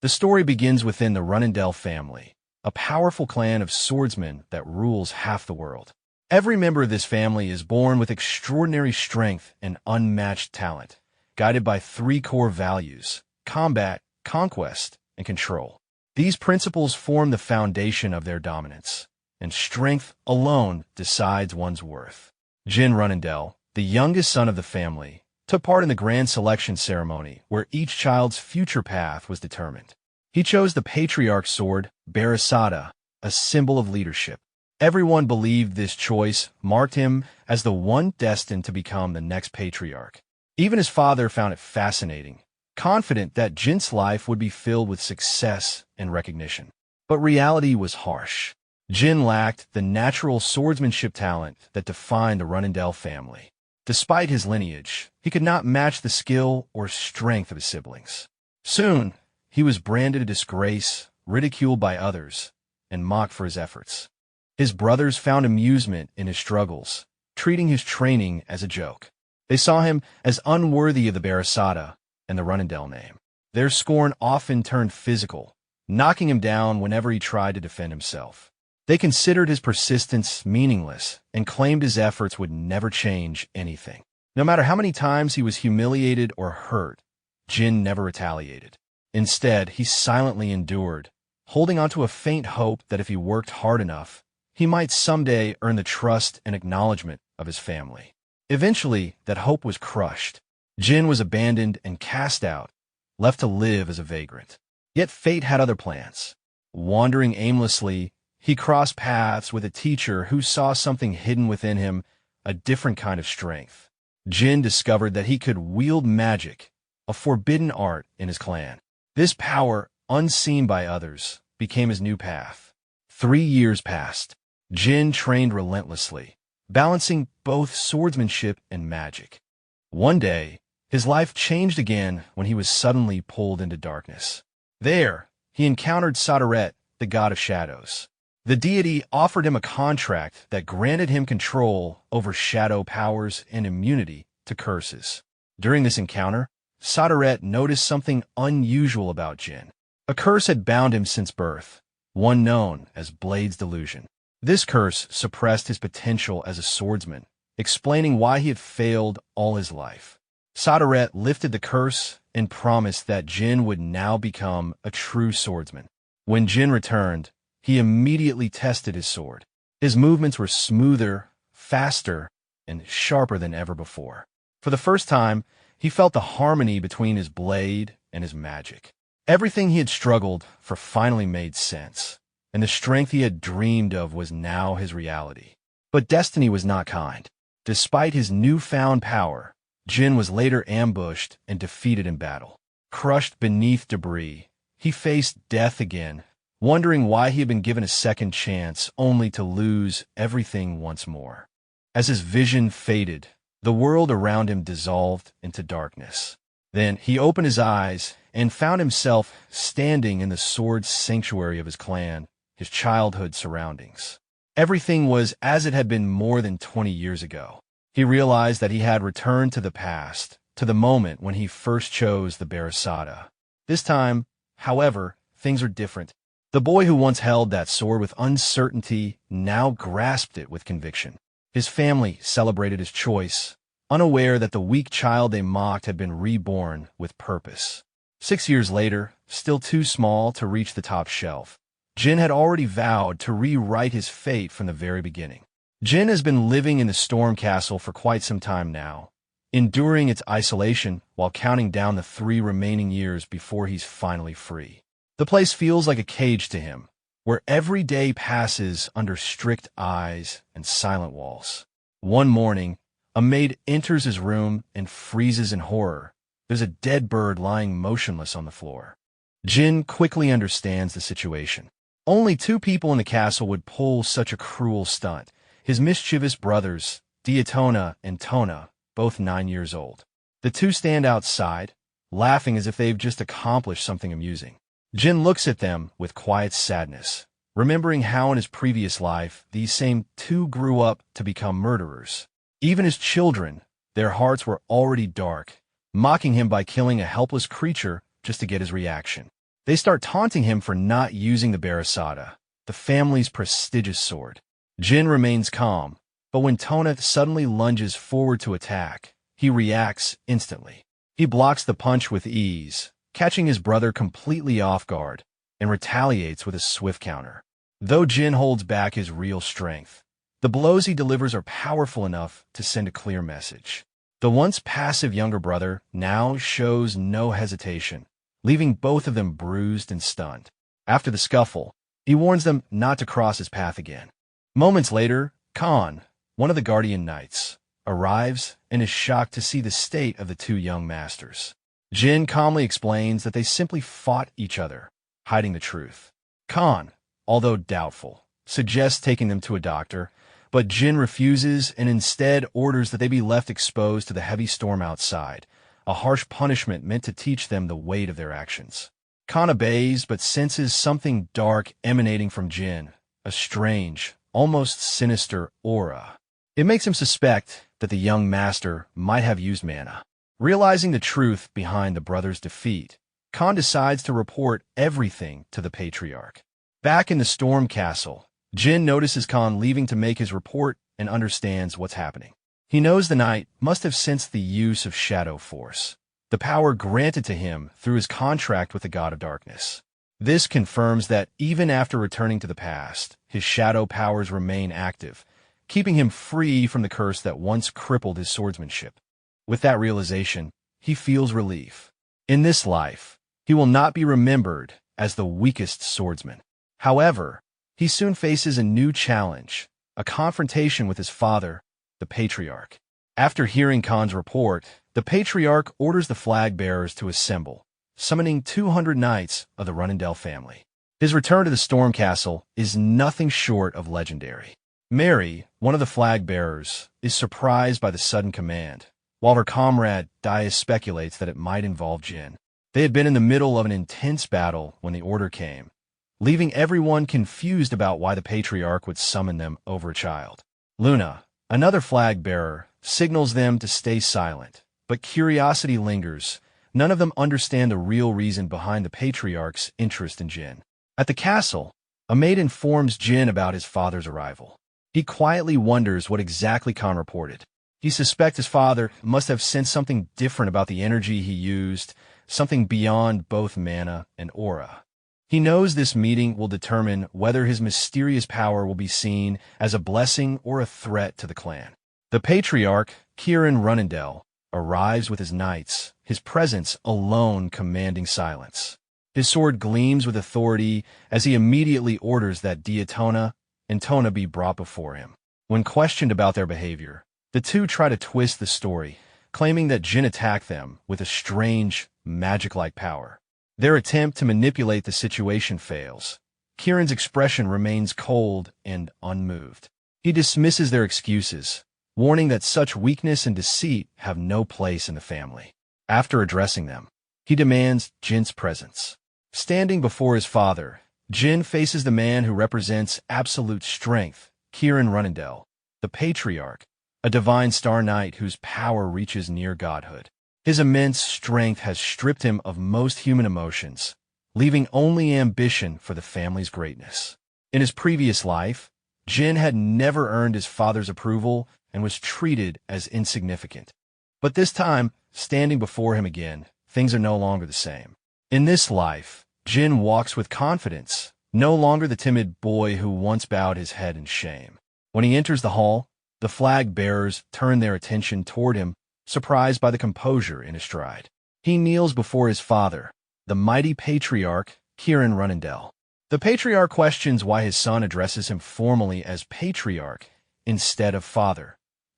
The story begins within the Runendell family, a powerful clan of swordsmen that rules half the world. Every member of this family is born with extraordinary strength and unmatched talent, guided by three core values: combat, conquest, and control. These principles form the foundation of their dominance, and strength alone decides one's worth. Jin Runendell, the youngest son of the family, took part in the grand selection ceremony where each child's future path was determined. He chose the patriarch's sword, Barasada, a symbol of leadership. Everyone believed this choice marked him as the one destined to become the next patriarch. Even his father found it fascinating, confident that Jin's life would be filled with success and recognition. But reality was harsh. Jin lacked the natural swordsmanship talent that defined the Runendell family. Despite his lineage, he could not match the skill or strength of his siblings. Soon, he was branded a disgrace, ridiculed by others, and mocked for his efforts. His brothers found amusement in his struggles, treating his training as a joke. They saw him as unworthy of the Barasada and the Runendell name. Their scorn often turned physical, knocking him down whenever he tried to defend himself. They considered his persistence meaningless and claimed his efforts would never change anything. No matter how many times he was humiliated or hurt, Jin never retaliated. Instead, he silently endured, holding on to a faint hope that if he worked hard enough, he might someday earn the trust and acknowledgement of his family. Eventually, that hope was crushed. Jin was abandoned and cast out, left to live as a vagrant. Yet fate had other plans. Wandering aimlessly, he crossed paths with a teacher who saw something hidden within him, a different kind of strength. Jin discovered that he could wield magic, a forbidden art in his clan. This power, unseen by others, became his new path. 3 years passed. Jin trained relentlessly, balancing both swordsmanship and magic. One day, his life changed again when he was suddenly pulled into darkness. There, he encountered Saderet, the god of shadows. The deity offered him a contract that granted him control over shadow powers and immunity to curses. During this encounter, Saderet noticed something unusual about Jin. A curse had bound him since birth, one known as Blade's Delusion. This curse suppressed his potential as a swordsman, explaining why he had failed all his life. Saderet lifted the curse and promised that Jin would now become a true swordsman. When Jin returned, he immediately tested his sword. His movements were smoother, faster, and sharper than ever before. For the first time, he felt the harmony between his blade and his magic. Everything he had struggled for finally made sense, and the strength he had dreamed of was now his reality. But destiny was not kind. Despite his newfound power, Jin was later ambushed and defeated in battle. Crushed beneath debris, he faced death again, wondering why he had been given a second chance only to lose everything once more. As his vision faded, the world around him dissolved into darkness. Then he opened his eyes and found himself standing in the sword sanctuary of his clan, his childhood surroundings. Everything was as it had been more than 20 years ago. He realized that he had returned to the past, to the moment when he first chose the Barasada. This time, however, things are different. The boy who once held that sword with uncertainty now grasped it with conviction. His family celebrated his choice, unaware that the weak child they mocked had been reborn with purpose. 6 years later, still too small to reach the top shelf, Jin had already vowed to rewrite his fate from the very beginning. Jin has been living in the Storm Castle for quite some time now, enduring its isolation while counting down the 3 remaining years before he's finally free. The place feels like a cage to him, where every day passes under strict eyes and silent walls. One morning, a maid enters his room and freezes in horror. There's a dead bird lying motionless on the floor. Jin quickly understands the situation. Only 2 people in the castle would pull such a cruel stunt: his mischievous brothers, Diatona and Tona, both 9 years old. The 2 stand outside, laughing as if they've just accomplished something amusing. Jin looks at them with quiet sadness, remembering how in his previous life these same 2 grew up to become murderers. Even as children, their hearts were already dark, mocking him by killing a helpless creature just to get his reaction. They start taunting him for not using the Barasada, the family's prestigious sword. Jin remains calm, but when Tona suddenly lunges forward to attack, he reacts instantly. He blocks the punch with ease, catching his brother completely off guard, and retaliates with a swift counter. Though Jin holds back his real strength, the blows he delivers are powerful enough to send a clear message. The once passive younger brother now shows no hesitation, leaving both of them bruised and stunned. After the scuffle, he warns them not to cross his path again. Moments later, Khan, one of the Guardian Knights, arrives and is shocked to see the state of the two young masters. Jin calmly explains that they simply fought each other, hiding the truth. Khan, although doubtful, suggests taking them to a doctor, but Jin refuses and instead orders that they be left exposed to the heavy storm outside, a harsh punishment meant to teach them the weight of their actions. Khan obeys but senses something dark emanating from Jin, a strange, almost sinister aura. It makes him suspect that the young master might have used mana. Realizing the truth behind the brothers' defeat, Khan decides to report everything to the Patriarch. Back in the Storm Castle, Jin notices Khan leaving to make his report and understands what's happening. He knows the knight must have sensed the use of Shadow Force, the power granted to him through his contract with the God of Darkness. This confirms that even after returning to the past, his shadow powers remain active, keeping him free from the curse that once crippled his swordsmanship. With that realization, he feels relief. In this life, he will not be remembered as the weakest swordsman. However, he soon faces a new challenge, a confrontation with his father, the Patriarch. After hearing Khan's report, the Patriarch orders the flag bearers to assemble, summoning 200 knights of the Runendell family. His return to the Storm Castle is nothing short of legendary. Mary, one of the flag bearers, is surprised by the sudden command, while her comrade Dia speculates that it might involve Jin. They had been in the middle of an intense battle when the order came, leaving everyone confused about why the Patriarch would summon them over a child. Luna, another flag bearer, signals them to stay silent, but curiosity lingers. None of them understand the real reason behind the Patriarch's interest in Jin. At the castle, a maid informs Jin about his father's arrival. He quietly wonders what exactly Khan reported. He suspects his father must have sensed something different about the energy he used, something beyond both mana and aura. He knows this meeting will determine whether his mysterious power will be seen as a blessing or a threat to the clan. The Patriarch, Kirin Runendell, arrives with his knights, his presence alone commanding silence. His sword gleams with authority as he immediately orders that Diatona and Tona be brought before him. When questioned about their behavior, the two try to twist the story, claiming that Jin attacked them with a strange, magic-like power. Their attempt to manipulate the situation fails. Kirin's expression remains cold and unmoved. He dismisses their excuses, warning that such weakness and deceit have no place in the family. After addressing them, he demands Jin's presence. Standing before his father, Jin faces the man who represents absolute strength, Kirin Runendell, the Patriarch, a divine star knight whose power reaches near godhood. His immense strength has stripped him of most human emotions, leaving only ambition for the family's greatness. In his previous life, Jin had never earned his father's approval and was treated as insignificant. But this time, standing before him again, things are no longer the same. In this life, Jin walks with confidence, no longer the timid boy who once bowed his head in shame. When he enters the hall, the flag bearers turn their attention toward him, surprised by the composure in his stride. He kneels before his father, the mighty Patriarch, Kirin Runendell. The Patriarch questions why his son addresses him formally as Patriarch instead of father.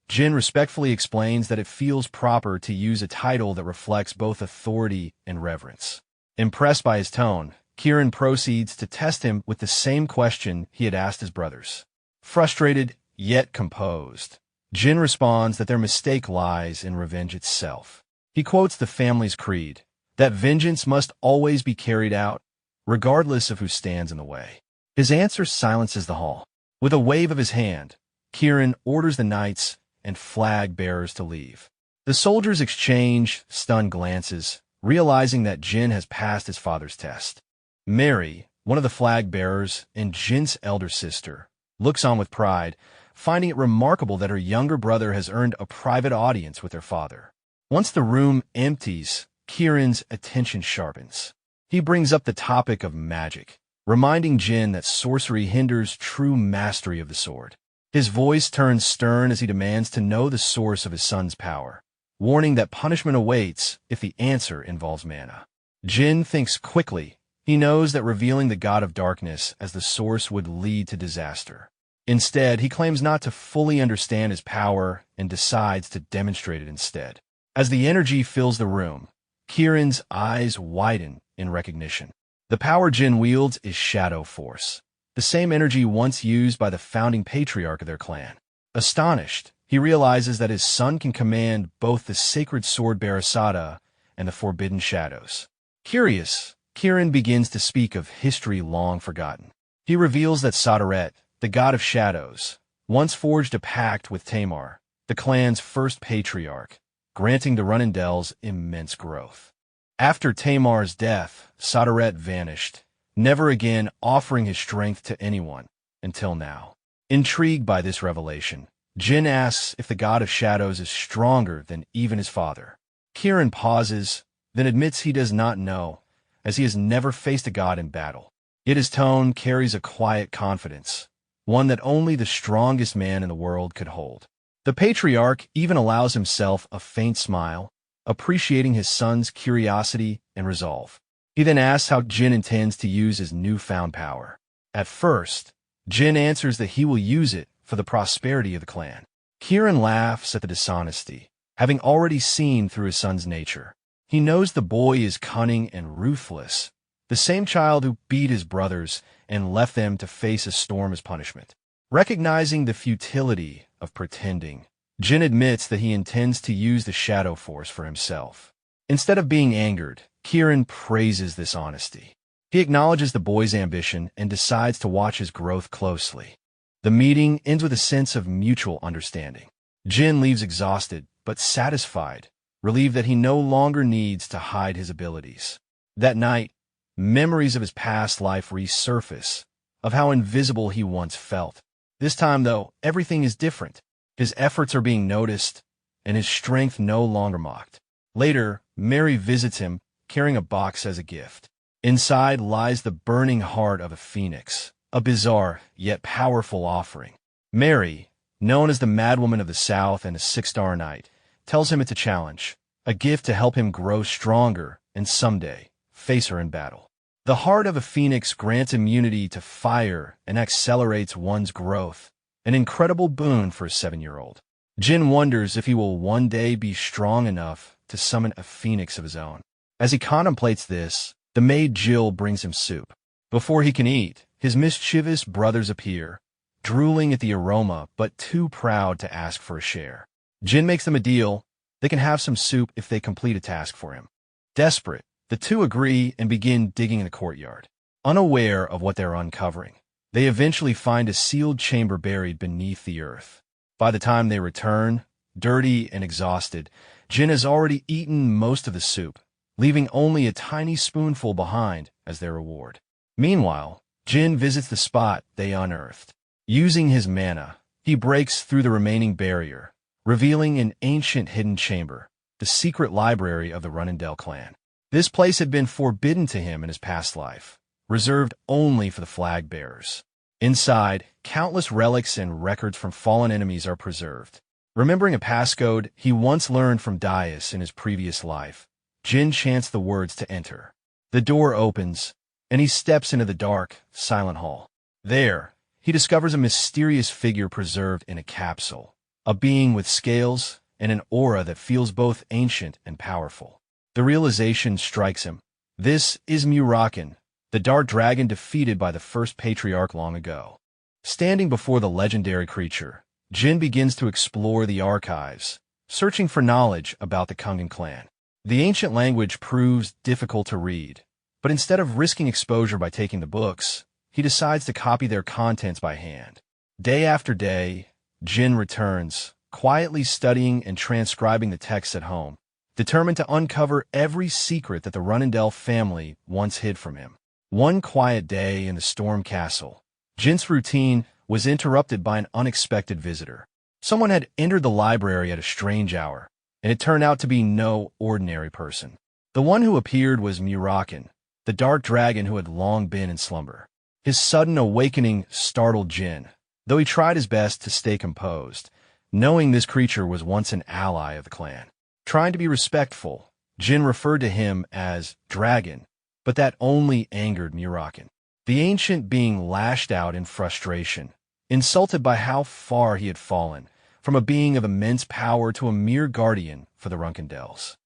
Jin respectfully explains that it feels proper to use a title that reflects both authority and reverence. Impressed by his tone, Kirin proceeds to test him with the same question he had asked his brothers. Frustrated, yet composed, Jin responds that their mistake lies in revenge itself. He quotes the family's creed, that vengeance must always be carried out, regardless of who stands in the way. His answer silences the hall. With a wave of his hand, Kirin orders the knights and flag bearers to leave. The soldiers exchange stunned glances, realizing that Jin has passed his father's test. Mary, one of the flag bearers and Jin's elder sister, looks on with pride, finding it remarkable that her younger brother has earned a private audience with their father. Once the room empties, Kieran's attention sharpens. He brings up the topic of magic, reminding Jin that sorcery hinders true mastery of the sword. His voice turns stern as he demands to know the source of his son's power, warning that punishment awaits if the answer involves mana. Jin thinks quickly. He knows that revealing the god of darkness as the source would lead to disaster. Instead, he claims not to fully understand his power and decides to demonstrate it instead. As the energy fills the room, Kieran's eyes widen in recognition. The power Jin wields is Shadow Force, the same energy once used by the founding patriarch of their clan. Astonished, he realizes that his son can command both the sacred sword bearer Sada and the forbidden shadows. Curious, Kieran begins to speak of history long forgotten. He reveals that Sadaret, the god of shadows, once forged a pact with Tamar, the clan's first patriarch, granting the Runindels immense growth. After Tamar's death, Sadaret vanished, never again offering his strength to anyone, until now. Intrigued by this revelation, Jin asks if the god of shadows is stronger than even his father. Kieran pauses, then admits he does not know, as he has never faced a god in battle. Yet his tone carries a quiet confidence, one that only the strongest man in the world could hold. The patriarch even allows himself a faint smile, appreciating his son's curiosity and resolve. He then asks how Jin intends to use his newfound power. At first, Jin answers that he will use it for the prosperity of the clan. Kieran laughs at the dishonesty, having already seen through his son's nature. He knows the boy is cunning and ruthless, the same child who beat his brothers and left them to face a storm as punishment. Recognizing the futility of pretending, Jin admits that he intends to use the Shadow Force for himself. Instead of being angered, Kieran praises this honesty. He acknowledges the boy's ambition and decides to watch his growth closely. The meeting ends with a sense of mutual understanding. Jin leaves exhausted but satisfied, relieved that he no longer needs to hide his abilities. That night, memories of his past life resurface, of how invisible he once felt. This time, though, everything is different. His efforts are being noticed, and his strength no longer mocked. Later, Mary visits him, carrying a box as a gift. Inside lies the burning heart of a phoenix, a bizarre yet powerful offering. Mary, known as the Madwoman of the South and a six-star knight, tells him it's a challenge, a gift to help him grow stronger and someday face her in battle. The heart of a phoenix grants immunity to fire and accelerates one's growth, an incredible boon for a 7-year-old. Jin wonders if he will one day be strong enough to summon a phoenix of his own. As he contemplates this, the maid Jill brings him soup. Before he can eat, his mischievous brothers appear, drooling at the aroma but too proud to ask for a share. Jin makes them a deal. They can have some soup if they complete a task for him. Desperate, the two agree and begin digging in the courtyard. Unaware of what they're uncovering, they eventually find a sealed chamber buried beneath the earth. By the time they return, dirty and exhausted, Jin has already eaten most of the soup, leaving only a tiny spoonful behind as their reward. Meanwhile, Jin visits the spot they unearthed. Using his mana, he breaks through the remaining barrier, revealing an ancient hidden chamber, the secret library of the Runindel clan. This place had been forbidden to him in his past life, reserved only for the flag bearers. Inside, countless relics and records from fallen enemies are preserved. Remembering a passcode he once learned from Dais in his previous life, Jin chants the words to enter. The door opens, and he steps into the dark, silent hall. There, he discovers a mysterious figure preserved in a capsule, a being with scales and an aura that feels both ancient and powerful. The realization strikes him. This is Muraken, the dark dragon defeated by the first patriarch long ago. Standing before the legendary creature, Jin begins to explore the archives, searching for knowledge about the Kungan clan. The ancient language proves difficult to read, but instead of risking exposure by taking the books, he decides to copy their contents by hand. Day after day, Jin returns, quietly studying and transcribing the texts at home, determined to uncover every secret that the Runindel family once hid from him. One quiet day in the Storm Castle, Jin's routine was interrupted by an unexpected visitor. Someone had entered the library at a strange hour, and it turned out to be no ordinary person. The one who appeared was Muraken, the dark dragon who had long been in slumber. His sudden awakening startled Jin, though he tried his best to stay composed, knowing this creature was once an ally of the clan. Trying to be respectful, Jin referred to him as Dragon, but that only angered Muraken. The ancient being lashed out in frustration, insulted by how far he had fallen, from a being of immense power to a mere guardian for the Runkendels.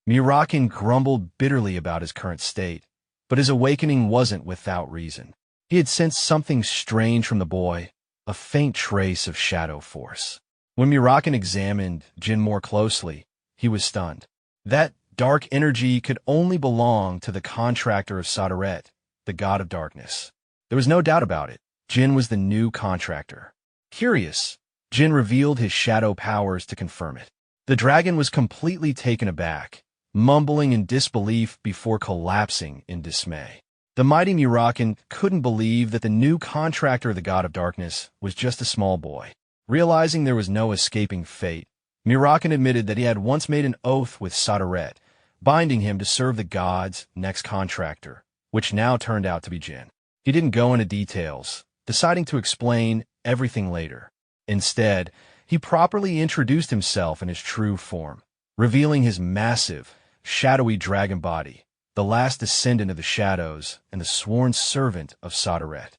Muraken grumbled bitterly about his current state, but his awakening wasn't without reason. He had sensed something strange from the boy, a faint trace of shadow force. When Muraken examined Jin more closely, he was stunned. That dark energy could only belong to the contractor of Sodaret, the god of darkness. There was no doubt about it. Jin was the new contractor. Curious, Jin revealed his shadow powers to confirm it. The dragon was completely taken aback, mumbling in disbelief before collapsing in dismay. The mighty Muraken couldn't believe that the new contractor of the god of darkness was just a small boy. Realizing there was no escaping fate, Muraken admitted that he had once made an oath with Sodaret, binding him to serve the god's next contractor, which now turned out to be Jin. He didn't go into details, deciding to explain everything later. Instead, he properly introduced himself in his true form, revealing his massive, shadowy dragon body, the last descendant of the shadows and the sworn servant of Sodaret.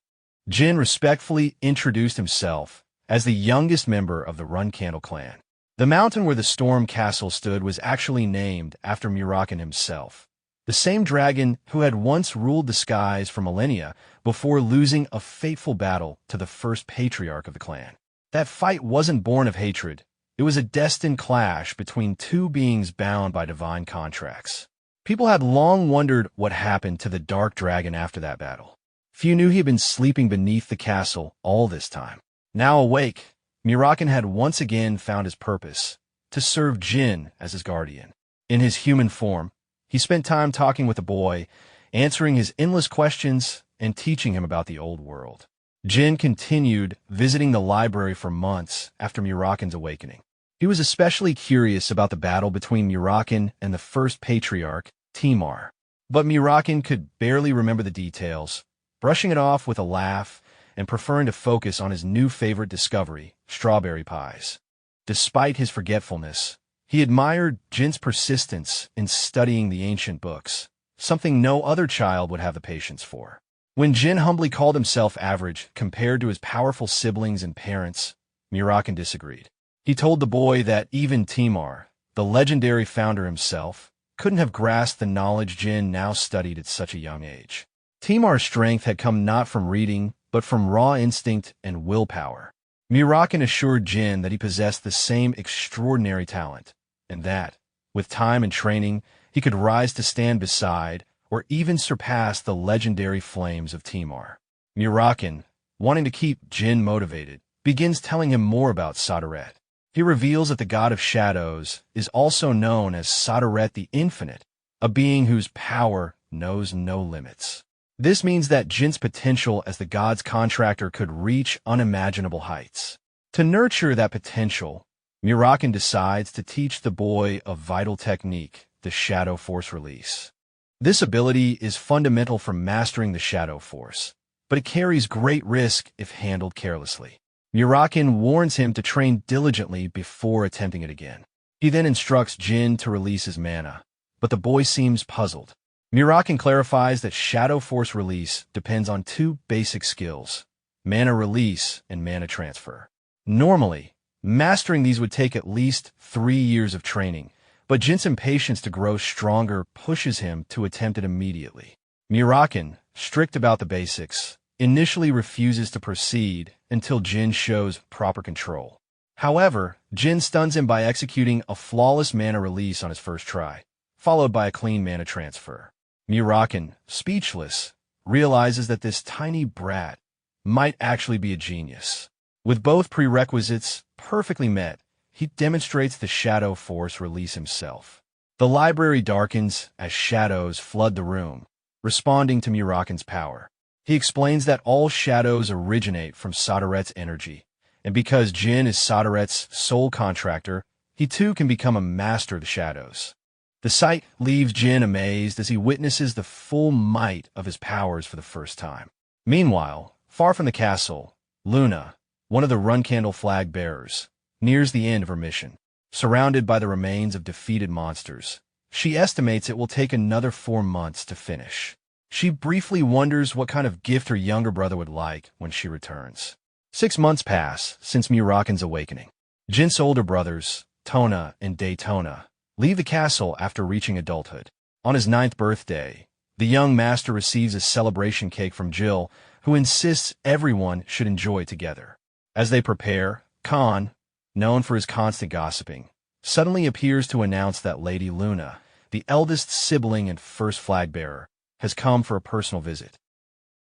Jin respectfully introduced himself as the youngest member of the Runcandle clan. The mountain where the Storm Castle stood was actually named after Muraken himself, the same dragon who had once ruled the skies for millennia before losing a fateful battle to the first patriarch of the clan. That fight wasn't born of hatred. It was a destined clash between two beings bound by divine contracts. People had long wondered what happened to the dark dragon after that battle. Few knew he had been sleeping beneath the castle all this time. Now awake, Muraken had once again found his purpose, to serve Jin as his guardian. In his human form, he spent time talking with the boy, answering his endless questions and teaching him about the old world. Jin continued visiting the library for months after Muraken's awakening. He was especially curious about the battle between Muraken and the first patriarch, Timar. But Muraken could barely remember the details, brushing it off with a laugh and preferring to focus on his new favorite discovery, strawberry pies. Despite his forgetfulness, he admired Jin's persistence in studying the ancient books, something no other child would have the patience for. When Jin humbly called himself average compared to his powerful siblings and parents, Muraken disagreed. He told the boy that even Timar, the legendary founder himself, couldn't have grasped the knowledge Jin now studied at such a young age. Timar's strength had come not from reading, but from raw instinct and willpower. Muraken assured Jin that he possessed the same extraordinary talent, and that, with time and training, he could rise to stand beside or even surpass the legendary flames of Timar. Muraken, wanting to keep Jin motivated, begins telling him more about Sodaret. He reveals that the god of shadows is also known as Sodaret the Infinite, a being whose power knows no limits. This means that Jin's potential as the god's contractor could reach unimaginable heights. To nurture that potential, Muraken decides to teach the boy a vital technique, the Shadow Force Release. This ability is fundamental for mastering the Shadow Force, but it carries great risk if handled carelessly. Muraken warns him to train diligently before attempting it again. He then instructs Jin to release his mana, but the boy seems puzzled. Muraken clarifies that Shadow Force Release depends on two basic skills, mana release and mana transfer. Normally, mastering these would take at least 3 years of training, but Jin's impatience to grow stronger pushes him to attempt it immediately. Muraken, strict about the basics, initially refuses to proceed until Jin shows proper control. However, Jin stuns him by executing a flawless mana release on his first try, followed by a clean mana transfer. Muraken, speechless, realizes that this tiny brat might actually be a genius. With both prerequisites perfectly met, he demonstrates the Shadow Force Release himself. The library darkens as shadows flood the room, responding to Muraken's power. He explains that all shadows originate from Soderet's energy, and because Jin is Soderet's sole contractor, he too can become a master of the shadows. The sight leaves Jin amazed as he witnesses the full might of his powers for the first time. Meanwhile, far from the castle, Luna, one of the Run-Candle flag bearers, nears the end of her mission. Surrounded by the remains of defeated monsters, she estimates it will take another 4 months to finish. She briefly wonders what kind of gift her younger brother would like when she returns. 6 months pass since Muraken's awakening. Jin's older brothers, Tona and Daytona, leave the castle after reaching adulthood. On his 9th birthday, the young master receives a celebration cake from Jill, who insists everyone should enjoy together. As they prepare, Khan, known for his constant gossiping, suddenly appears to announce that Lady Luna, the eldest sibling and first flag bearer, has come for a personal visit.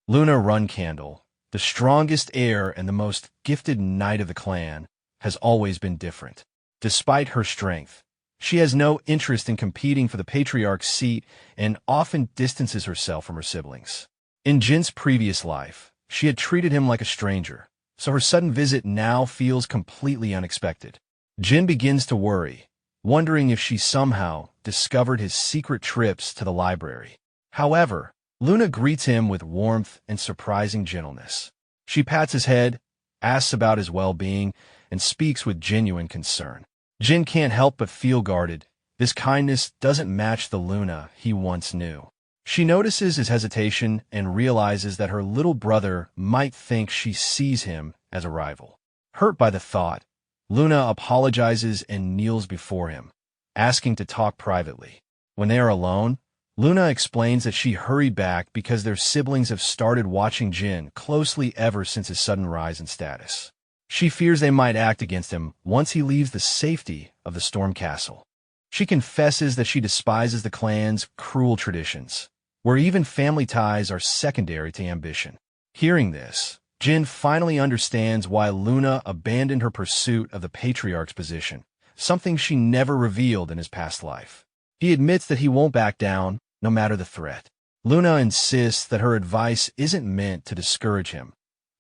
Luna Run-Candle, the strongest heir and the most gifted knight of the clan, has always been different. Despite her strength, she has no interest in competing for the patriarch's seat and often distances herself from her siblings. In Jin's previous life, she had treated him like a stranger, so her sudden visit now feels completely unexpected. Jin begins to worry, wondering if she somehow discovered his secret trips to the library. However, Luna greets him with warmth and surprising gentleness. She pats his head, asks about his well-being, and speaks with genuine concern. Jin can't help but feel guarded. This kindness doesn't match the Luna he once knew. She notices his hesitation and realizes that her little brother might think she sees him as a rival. Hurt by the thought, Luna apologizes and kneels before him, asking to talk privately. When they are alone, Luna explains that she hurried back because their siblings have started watching Jin closely ever since his sudden rise in status. She fears they might act against him once he leaves the safety of the Storm Castle. She confesses that she despises the clan's cruel traditions, where even family ties are secondary to ambition. Hearing this, Jin finally understands why Luna abandoned her pursuit of the patriarch's position, something she never revealed in his past life. He admits that he won't back down, no matter the threat. Luna insists that her advice isn't meant to discourage him,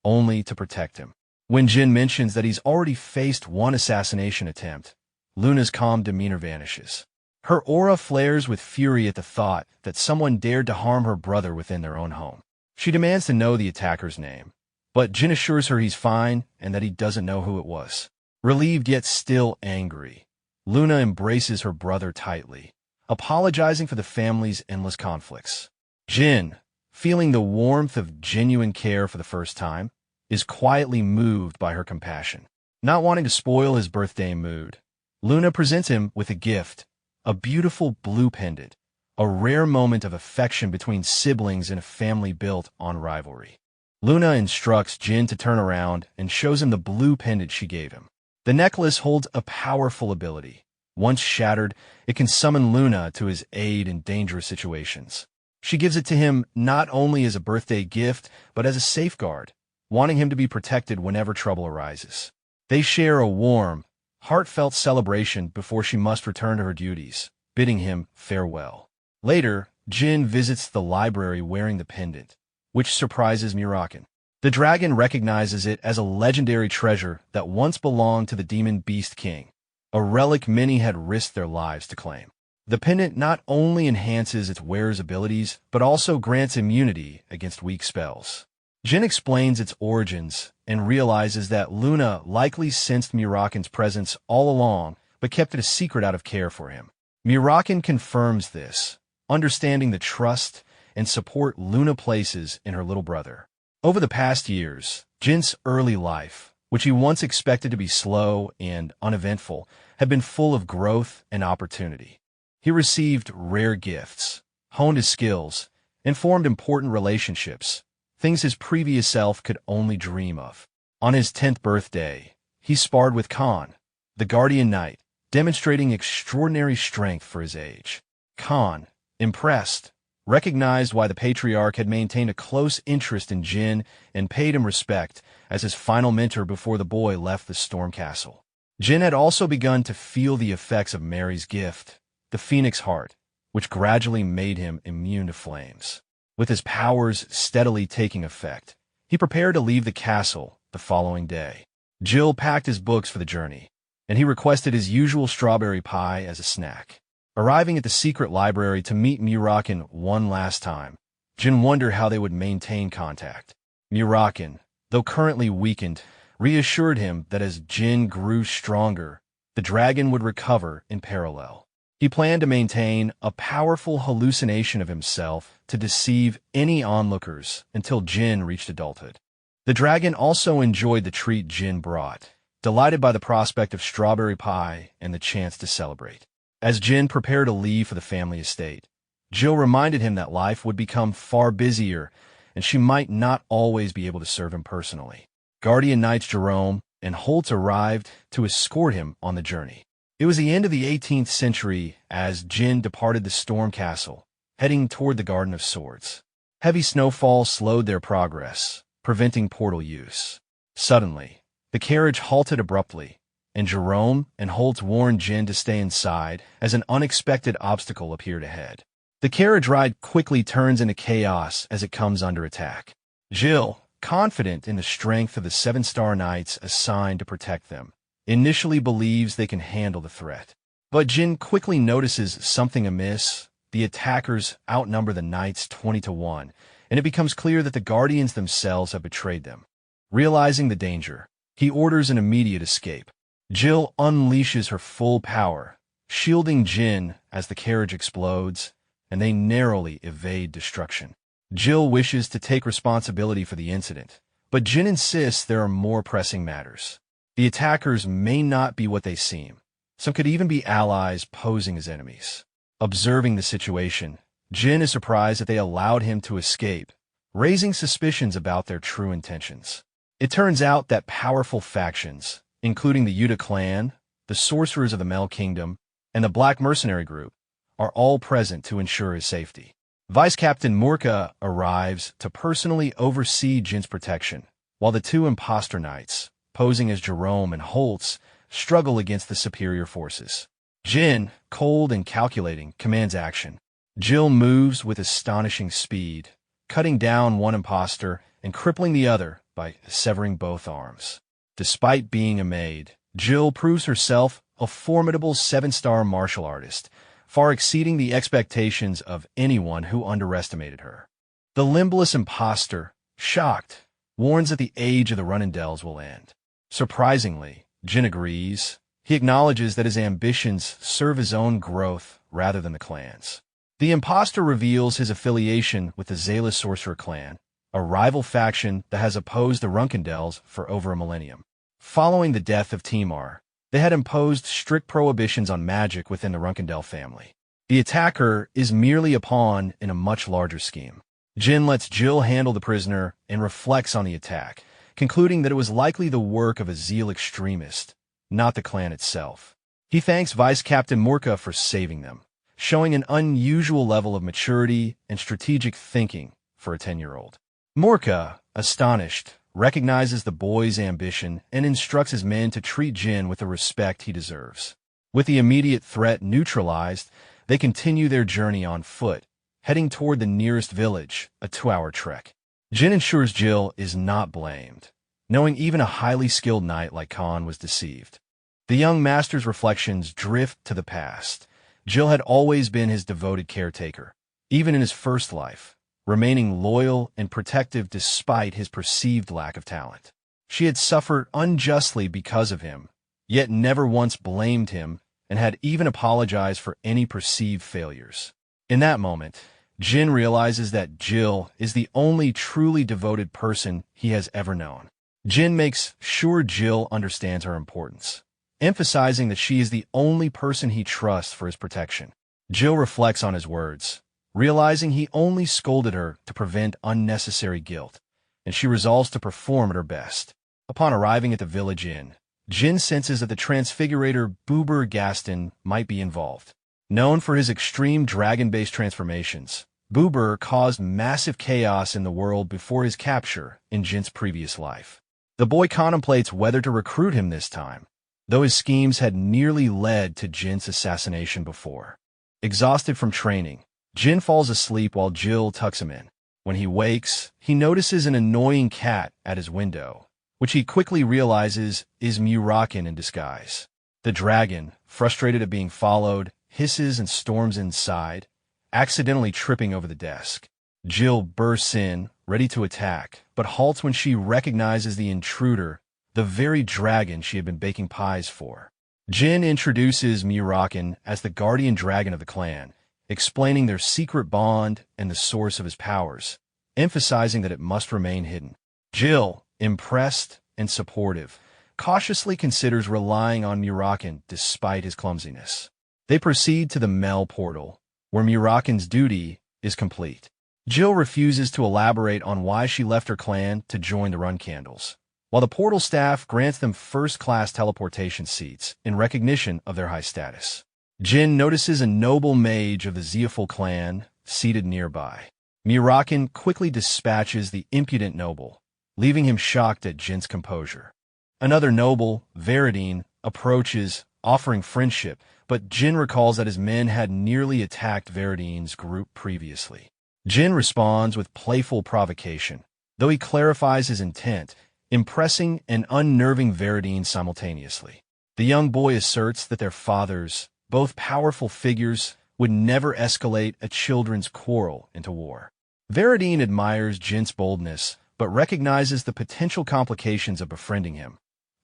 only to protect him. When Jin mentions that he's already faced one assassination attempt, Luna's calm demeanor vanishes. Her aura flares with fury at the thought that someone dared to harm her brother within their own home. She demands to know the attacker's name, but Jin assures her he's fine and that he doesn't know who it was. Relieved yet still angry, Luna embraces her brother tightly, apologizing for the family's endless conflicts. Jin, feeling the warmth of genuine care for the first time, is quietly moved by her compassion. Not wanting to spoil his birthday mood, Luna presents him with a gift, a beautiful blue pendant, a rare moment of affection between siblings in a family built on rivalry. Luna instructs Jin to turn around and shows him the blue pendant she gave him. The necklace holds a powerful ability. Once shattered, it can summon Luna to his aid in dangerous situations. She gives it to him not only as a birthday gift, but as a safeguard, wanting him to be protected whenever trouble arises. They share a warm, heartfelt celebration before she must return to her duties, bidding him farewell. Later, Jin visits the library wearing the pendant, which surprises Muraken. The dragon recognizes it as a legendary treasure that once belonged to the demon beast king, a relic many had risked their lives to claim. The pendant not only enhances its wearer's abilities, but also grants immunity against weak spells. Jin explains its origins and realizes that Luna likely sensed Muraken's presence all along, but kept it a secret out of care for him. Muraken confirms this, understanding the trust and support Luna places in her little brother. Over the past years, Jin's early life, which he once expected to be slow and uneventful, had been full of growth and opportunity. He received rare gifts, honed his skills, and formed important relationships, things his previous self could only dream of. On his 10th birthday, he sparred with Khan, the guardian knight, demonstrating extraordinary strength for his age. Khan, impressed, recognized why the patriarch had maintained a close interest in Jin and paid him respect as his final mentor before the boy left the Storm Castle. Jin had also begun to feel the effects of Mary's gift, the Phoenix Heart, which gradually made him immune to flames. With his powers steadily taking effect, he prepared to leave the castle the following day. Jill packed his books for the journey, and he requested his usual strawberry pie as a snack. Arriving at the secret library to meet Murakin one last time, Jin wondered how they would maintain contact. Murakin, though currently weakened, reassured him that as Jin grew stronger, the dragon would recover in parallel. He planned to maintain a powerful hallucination of himself to deceive any onlookers until Jin reached adulthood. The dragon also enjoyed the treat Jin brought, delighted by the prospect of strawberry pie and the chance to celebrate. As Jin prepared to leave for the family estate, Jill reminded him that life would become far busier and she might not always be able to serve him personally. Guardian Knights Jerome and Holt arrived to escort him on the journey. It was the end of the 18th century as Jin departed the Storm Castle, heading toward the Garden of Swords. Heavy snowfall slowed their progress, preventing portal use. Suddenly, the carriage halted abruptly, and Jerome and Holt warned Jin to stay inside as an unexpected obstacle appeared ahead. The carriage ride quickly turns into chaos as it comes under attack. Jill, confident in the strength of the 7-star knights assigned to protect them, initially believes they can handle the threat. But Jin quickly notices something amiss. The attackers outnumber the knights 20-1, and it becomes clear that the guardians themselves have betrayed them. Realizing the danger, he orders an immediate escape. Jill unleashes her full power, shielding Jin as the carriage explodes, and they narrowly evade destruction. Jill wishes to take responsibility for the incident, but Jin insists there are more pressing matters. The attackers may not be what they seem. Some could even be allies posing as enemies. Observing the situation, Jin is surprised that they allowed him to escape, raising suspicions about their true intentions. It turns out that powerful factions, including the Yuta clan, the sorcerers of the Mel Kingdom, and the Black Mercenary Group, are all present to ensure his safety. Vice Captain Murka arrives to personally oversee Jin's protection, while the two imposter knights, posing as Jerome and Holtz, struggle against the superior forces. Jin, cold and calculating, commands action. Jill moves with astonishing speed, cutting down one imposter and crippling the other by severing both arms. Despite being a maid, Jill proves herself a formidable 7-star martial artist, far exceeding the expectations of anyone who underestimated her. The limbless imposter, shocked, warns that the age of the Runnindells will end. Surprisingly, Jin agrees. He acknowledges that his ambitions serve his own growth rather than the clan's. The imposter reveals his affiliation with the Zayla Sorcerer clan, a rival faction that has opposed the Runkindells for over a millennium. Following the death of Timar, they had imposed strict prohibitions on magic within the Runkindell family. The attacker is merely a pawn in a much larger scheme. Jin lets Jill handle the prisoner and reflects on the attack, concluding that it was likely the work of a Zeal extremist, not the clan itself. He thanks Vice Captain Murka for saving them, showing an unusual level of maturity and strategic thinking for a 10-year-old. Murka, astonished, recognizes the boy's ambition and instructs his men to treat Jin with the respect he deserves. With the immediate threat neutralized, they continue their journey on foot, heading toward the nearest village, a 2-hour trek. Jin ensures Jill is not blamed, knowing even a highly skilled knight like Khan was deceived. The young master's reflections drift to the past. Jill had always been his devoted caretaker, even in his first life, remaining loyal and protective despite his perceived lack of talent. She had suffered unjustly because of him, yet never once blamed him and had even apologized for any perceived failures. In that moment, Jin realizes that Jill is the only truly devoted person he has ever known. Jin makes sure Jill understands her importance, emphasizing that she is the only person he trusts for his protection. Jill reflects on his words, realizing he only scolded her to prevent unnecessary guilt, and she resolves to perform at her best. Upon arriving at the village inn, Jin senses that the transfigurator Buber Gaston might be involved. Known for his extreme dragon-based transformations, Buber caused massive chaos in the world before his capture in Jin's previous life. The boy contemplates whether to recruit him this time, though his schemes had nearly led to Jin's assassination before. Exhausted from training, Jin falls asleep while Jill tucks him in. When he wakes, he notices an annoying cat at his window, which he quickly realizes is Muraken in disguise. The dragon, frustrated at being followed, hisses and storms inside, accidentally tripping over the desk. Jill bursts in, ready to attack, but halts when she recognizes the intruder, the very dragon she had been baking pies for. Jin introduces Muraken as the guardian dragon of the clan, explaining their secret bond and the source of his powers, emphasizing that it must remain hidden. Jill, impressed and supportive, cautiously considers relying on Muraken despite his clumsiness. They proceed to the Mel portal, where Muraken's duty is complete. Jill refuses to elaborate on why she left her clan to join the Run Candles, while the portal staff grants them first-class teleportation seats in recognition of their high status. Jin notices a noble mage of the Zeoful clan seated nearby. Muraken quickly dispatches the impudent noble, leaving him shocked at Jin's composure. Another noble, Veridine, approaches, offering friendship, but Jin recalls that his men had nearly attacked Veridine's group previously. Jin responds with playful provocation, though he clarifies his intent, impressing and unnerving Veridine simultaneously. The young boy asserts that their fathers, both powerful figures, would never escalate a children's quarrel into war. Veridine admires Jin's boldness, but recognizes the potential complications of befriending him,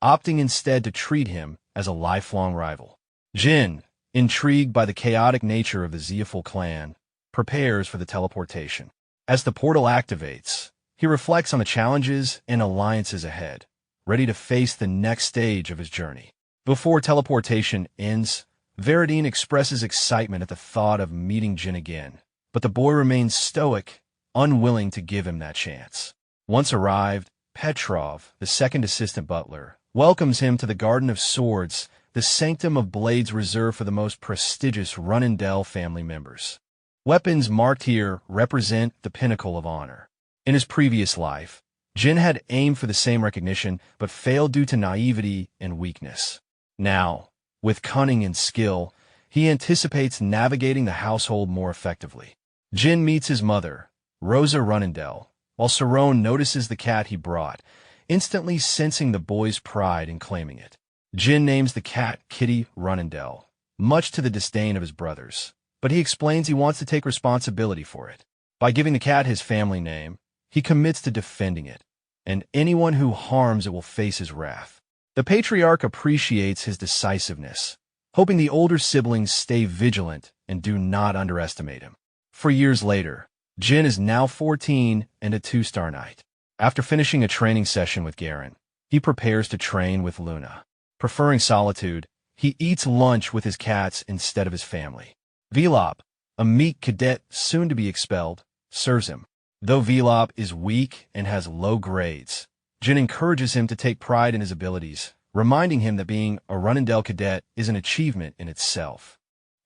opting instead to treat him as a lifelong rival. Jin, intrigued by the chaotic nature of the Zeoful clan, prepares for the teleportation. As the portal activates, he reflects on the challenges and alliances ahead, ready to face the next stage of his journey. Before teleportation ends, Veridine expresses excitement at the thought of meeting Jin again, but the boy remains stoic, unwilling to give him that chance. Once arrived, Petrov, the second assistant butler, welcomes him to the Garden of Swords, the sanctum of blades reserved for the most prestigious Run-and-Dell family members. Weapons marked here represent the pinnacle of honor. In his previous life, Jin had aimed for the same recognition, but failed due to naivety and weakness. Now, with cunning and skill, he anticipates navigating the household more effectively. Jin meets his mother, Rosa Run-and-Dell, while Sarone notices the cat he brought, instantly sensing the boy's pride in claiming it. Jin names the cat Kitty Run-and-Dell, much to the disdain of his brothers, but he explains he wants to take responsibility for it. By giving the cat his family name, he commits to defending it, and anyone who harms it will face his wrath. The patriarch appreciates his decisiveness, hoping the older siblings stay vigilant and do not underestimate him. 4 years later, Jin is now 14 and a 2-star knight. After finishing a training session with Garen, he prepares to train with Luna. Preferring solitude, he eats lunch with his cats instead of his family. Velop, a meek cadet soon to be expelled, serves him. Though Velop is weak and has low grades, Jin encourages him to take pride in his abilities, reminding him that being a Run-and-Dell cadet is an achievement in itself.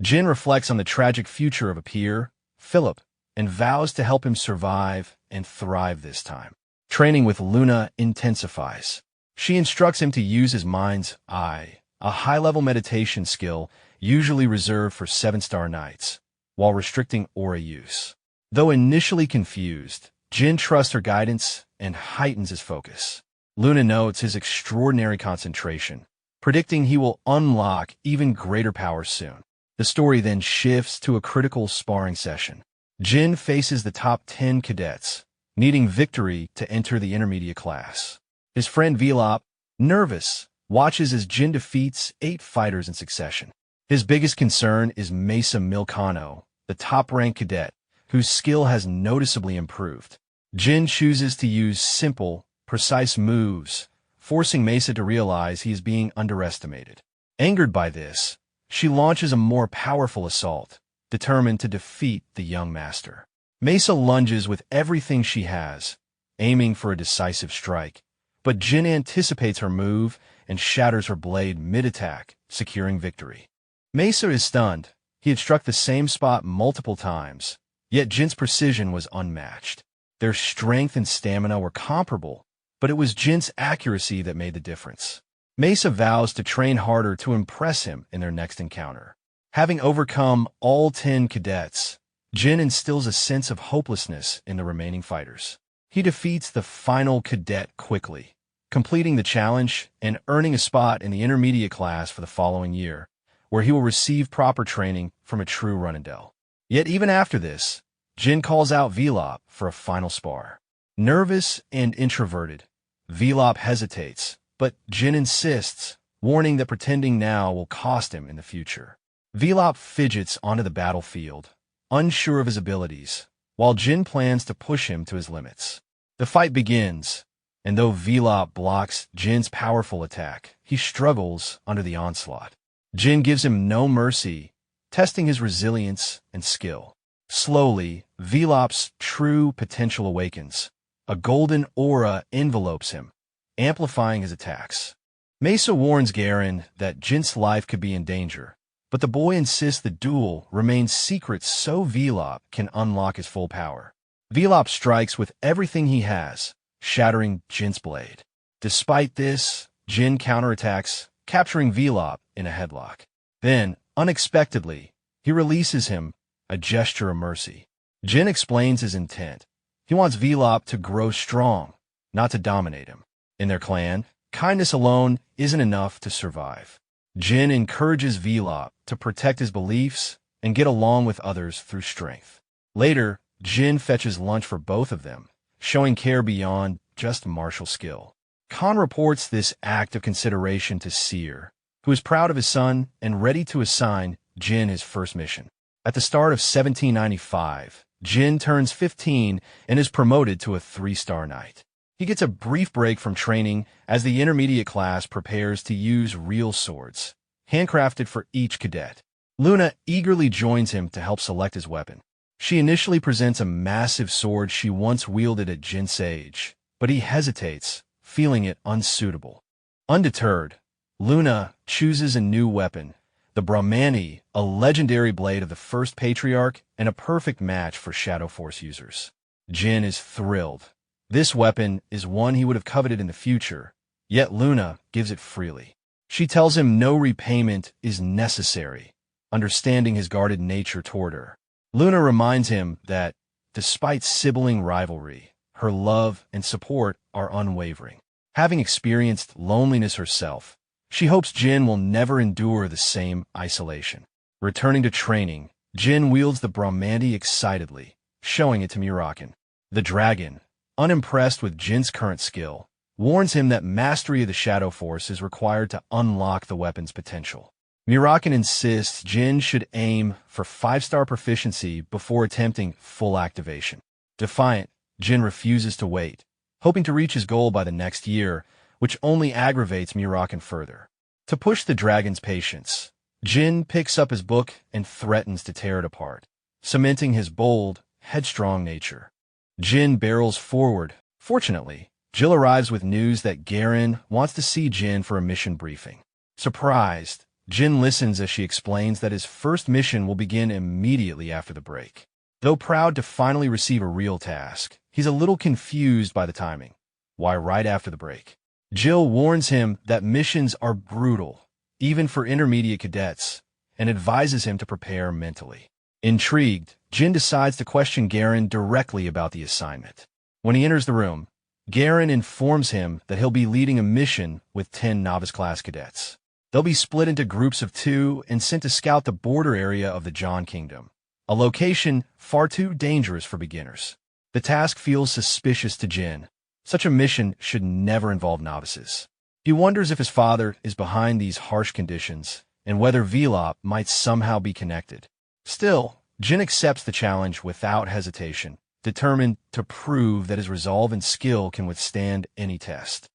Jin reflects on the tragic future of a peer, Philip, and vows to help him survive and thrive this time. Training with Luna intensifies. She instructs him to use his mind's eye, a high-level meditation skill usually reserved for 7-star knights, while restricting aura use. Though initially confused, Jin trusts her guidance and heightens his focus. Luna notes his extraordinary concentration, predicting he will unlock even greater power soon. The story then shifts to a critical sparring session. Jin faces the top 10 cadets, needing victory to enter the intermediate class. His friend Velop, nervous, watches as Jin defeats 8 fighters in succession. His biggest concern is Mesa Milcano, the top-ranked cadet, whose skill has noticeably improved. Jin chooses to use simple, precise moves, forcing Mesa to realize he is being underestimated. Angered by this, she launches a more powerful assault, determined to defeat the young master. Mesa lunges with everything she has, aiming for a decisive strike, but Jin anticipates her move and shatters her blade mid-attack, securing victory. Mesa is stunned. He had struck the same spot multiple times, yet Jin's precision was unmatched. Their strength and stamina were comparable, but it was Jin's accuracy that made the difference. Mesa vows to train harder to impress him in their next encounter. Having overcome all 10 cadets, Jin instills a sense of hopelessness in the remaining fighters. He defeats the final cadet quickly, completing the challenge and earning a spot in the intermediate class for the following year, where he will receive proper training from a true Runendell. Yet even after this, Jin calls out Velop for a final spar. Nervous and introverted, Velop hesitates, but Jin insists, warning that pretending now will cost him in the future. Velop fidgets onto the battlefield, unsure of his abilities, while Jin plans to push him to his limits. The fight begins, and though Velop blocks Jin's powerful attack, he struggles under the onslaught. Jin gives him no mercy, testing his resilience and skill. Slowly, Velop's true potential awakens. A golden aura envelopes him, amplifying his attacks. Mesa warns Garen that Jin's life could be in danger, but the boy insists the duel remains secret so Velop can unlock his full power. Velop strikes with everything he has, shattering Jin's blade. Despite this, Jin counterattacks, capturing Velop in a headlock. Then, unexpectedly, he releases him, a gesture of mercy. Jin explains his intent. He wants Velop to grow strong, not to dominate him. In their clan, kindness alone isn't enough to survive. Jin encourages Velop to protect his beliefs and get along with others through strength. Later, Jin fetches lunch for both of them, showing care beyond just martial skill. Khan reports this act of consideration to Seer, who is proud of his son and ready to assign Jin his first mission. At the start of 1795, Jin turns 15 and is promoted to a 3-star knight. He gets a brief break from training as the intermediate class prepares to use real swords, handcrafted for each cadet. Luna eagerly joins him to help select his weapon. She initially presents a massive sword she once wielded at Jin's age, but he hesitates, feeling it unsuitable. Undeterred, Luna chooses a new weapon, the Brahmani, a legendary blade of the first patriarch and a perfect match for Shadow Force users. Jin is thrilled. This weapon is one he would have coveted in the future, yet Luna gives it freely. She tells him no repayment is necessary, understanding his guarded nature toward her. Luna reminds him that, despite sibling rivalry, her love and support are unwavering. Having experienced loneliness herself, she hopes Jin will never endure the same isolation. Returning to training, Jin wields the Brahmandi excitedly, showing it to Muraken. The dragon, unimpressed with Jin's current skill, warns him that mastery of the Shadow Force is required to unlock the weapon's potential. Muraken insists Jin should aim for 5-star proficiency before attempting full activation. Defiant, Jin refuses to wait, hoping to reach his goal by the next year, which only aggravates Muraken further. To push the dragon's patience, Jin picks up his book and threatens to tear it apart, cementing his bold, headstrong nature. Jin barrels forward. Fortunately, Jill arrives with news that Garen wants to see Jin for a mission briefing. Surprised, Jin listens as she explains that his first mission will begin immediately after the break. Though proud to finally receive a real task, he's a little confused by the timing. Why right after the break? Jill warns him that missions are brutal, even for intermediate cadets, and advises him to prepare mentally. Intrigued, Jin decides to question Garen directly about the assignment. When he enters the room, Garen informs him that he'll be leading a mission with 10 novice-class cadets. They'll be split into groups of 2 and sent to scout the border area of the John Kingdom, a location far too dangerous for beginners. The task feels suspicious to Jin. Such a mission should never involve novices. He wonders if his father is behind these harsh conditions and whether Velop might somehow be connected. Still, Jin accepts the challenge without hesitation, determined to prove that his resolve and skill can withstand any test.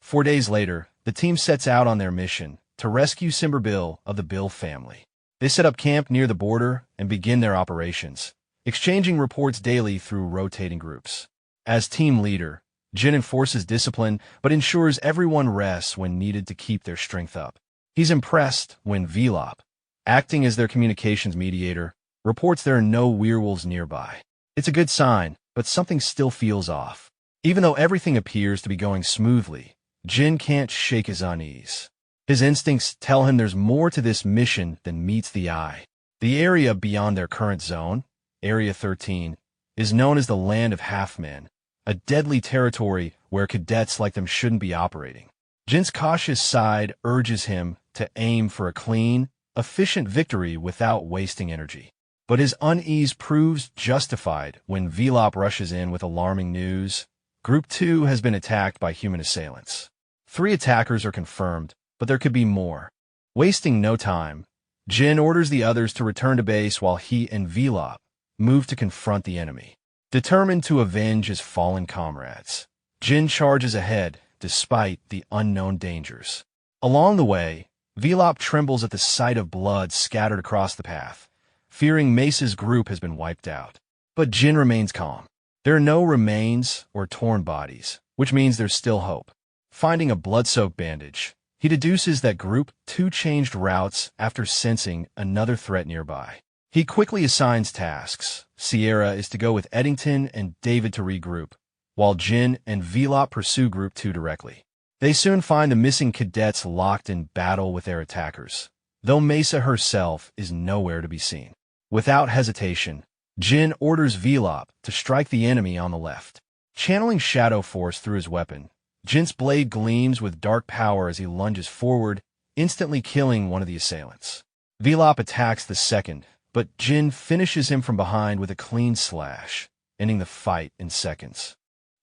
4 days later, the team sets out on their mission to rescue Simberbill of the Bill family. They set up camp near the border and begin their operations, exchanging reports daily through rotating groups. As team leader, Jin enforces discipline but ensures everyone rests when needed to keep their strength up. He's impressed when Velop, acting as their communications mediator, reports there are no werewolves nearby. It's a good sign, but something still feels off. Even though everything appears to be going smoothly, Jin can't shake his unease. His instincts tell him there's more to this mission than meets the eye. The area beyond their current zone, Area 13, is known as the Land of Half-Men, a deadly territory where cadets like them shouldn't be operating. Jin's cautious side urges him to aim for a clean, efficient victory without wasting energy. But his unease proves justified when Velop rushes in with alarming news. Group 2 has been attacked by human assailants. 3 attackers are confirmed, but there could be more. Wasting no time, Jin orders the others to return to base while he and Velop move to confront the enemy. Determined to avenge his fallen comrades, Jin charges ahead despite the unknown dangers. Along the way, Velop trembles at the sight of blood scattered across the path, fearing Mesa's group has been wiped out. But Jin remains calm. There are no remains or torn bodies, which means there's still hope. Finding a blood-soaked bandage, he deduces that Group 2 changed routes after sensing another threat nearby. He quickly assigns tasks. Sierra is to go with Eddington and David to regroup, while Jin and Velop pursue Group 2 directly. They soon find the missing cadets locked in battle with their attackers, though Mesa herself is nowhere to be seen. Without hesitation, Jin orders Velop to strike the enemy on the left. Channeling Shadow Force through his weapon, Jin's blade gleams with dark power as he lunges forward, instantly killing one of the assailants. Velop attacks the second, but Jin finishes him from behind with a clean slash, ending the fight in seconds.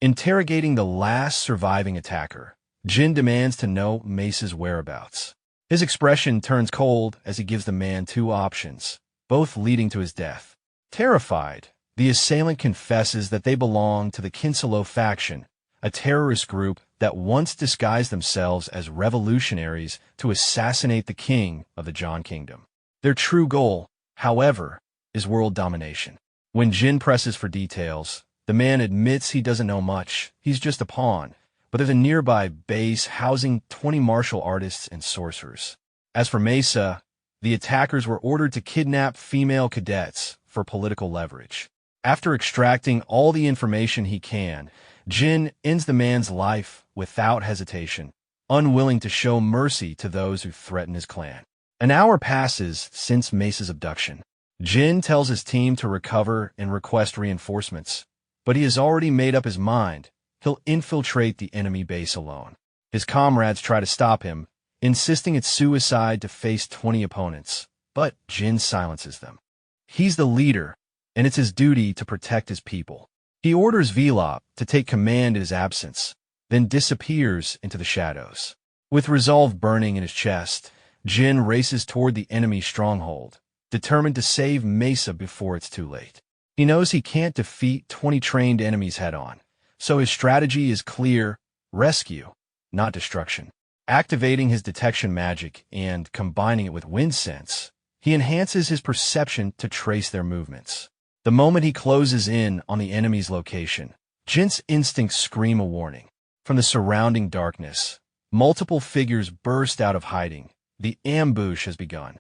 Interrogating the last surviving attacker, Jin demands to know Mesa's whereabouts. His expression turns cold as he gives the man 2 options, both leading to his death. Terrified, the assailant confesses that they belong to the Kinsalo faction, a terrorist group that once disguised themselves as revolutionaries to assassinate the king of the John Kingdom. Their true goal, however, is world domination. When Jin presses for details, the man admits he doesn't know much. He's just a pawn, but there's a nearby base housing 20 martial artists and sorcerers. As for Mesa, the attackers were ordered to kidnap female cadets for political leverage. After extracting all the information he can, Jin ends the man's life without hesitation, unwilling to show mercy to those who threaten his clan. An hour passes since Mesa's abduction. Jin tells his team to recover and request reinforcements, but he has already made up his mind. He'll infiltrate the enemy base alone. His comrades try to stop him, insisting it's suicide to face 20 opponents, but Jin silences them. He's the leader, and it's his duty to protect his people. He orders Velop to take command in his absence, then disappears into the shadows. With resolve burning in his chest, Jin races toward the enemy stronghold, determined to save Mesa before it's too late. He knows he can't defeat 20 trained enemies head-on, so his strategy is clear: rescue, not destruction. Activating his detection magic and combining it with wind sense, he enhances his perception to trace their movements. The moment he closes in on the enemy's location, Jin's instincts scream a warning. From the surrounding darkness, multiple figures burst out of hiding. The ambush has begun.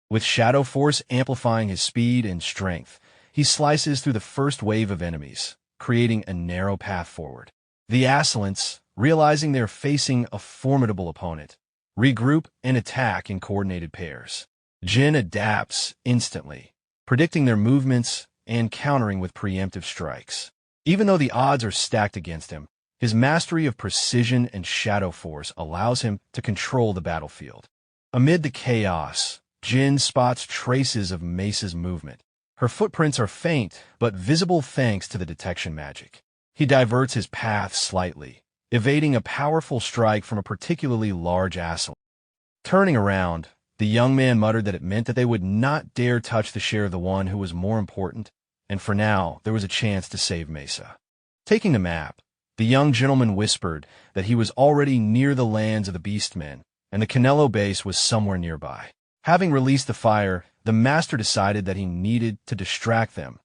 With Shadow Force amplifying his speed and strength, he slices through the first wave of enemies, creating a narrow path forward. The assailants, realizing they're facing a formidable opponent, regroup and attack in coordinated pairs. Jin adapts instantly, predicting their movements and countering with preemptive strikes. Even though the odds are stacked against him, his mastery of precision and Shadow Force allows him to control the battlefield. Amid the chaos, Jin spots traces of Mesa's movement. Her footprints are faint, but visible thanks to the detection magic. He diverts his path slightly, evading a powerful strike from a particularly large assailant. Turning around, the young man muttered that it meant that they would not dare touch the share of the one who was more important, and for now there was a chance to save Mesa. Taking the map, the young gentleman whispered that he was already near the lands of the Beastmen, and the Canelo base was somewhere nearby. Having released the fire, the master decided that he needed to distract them,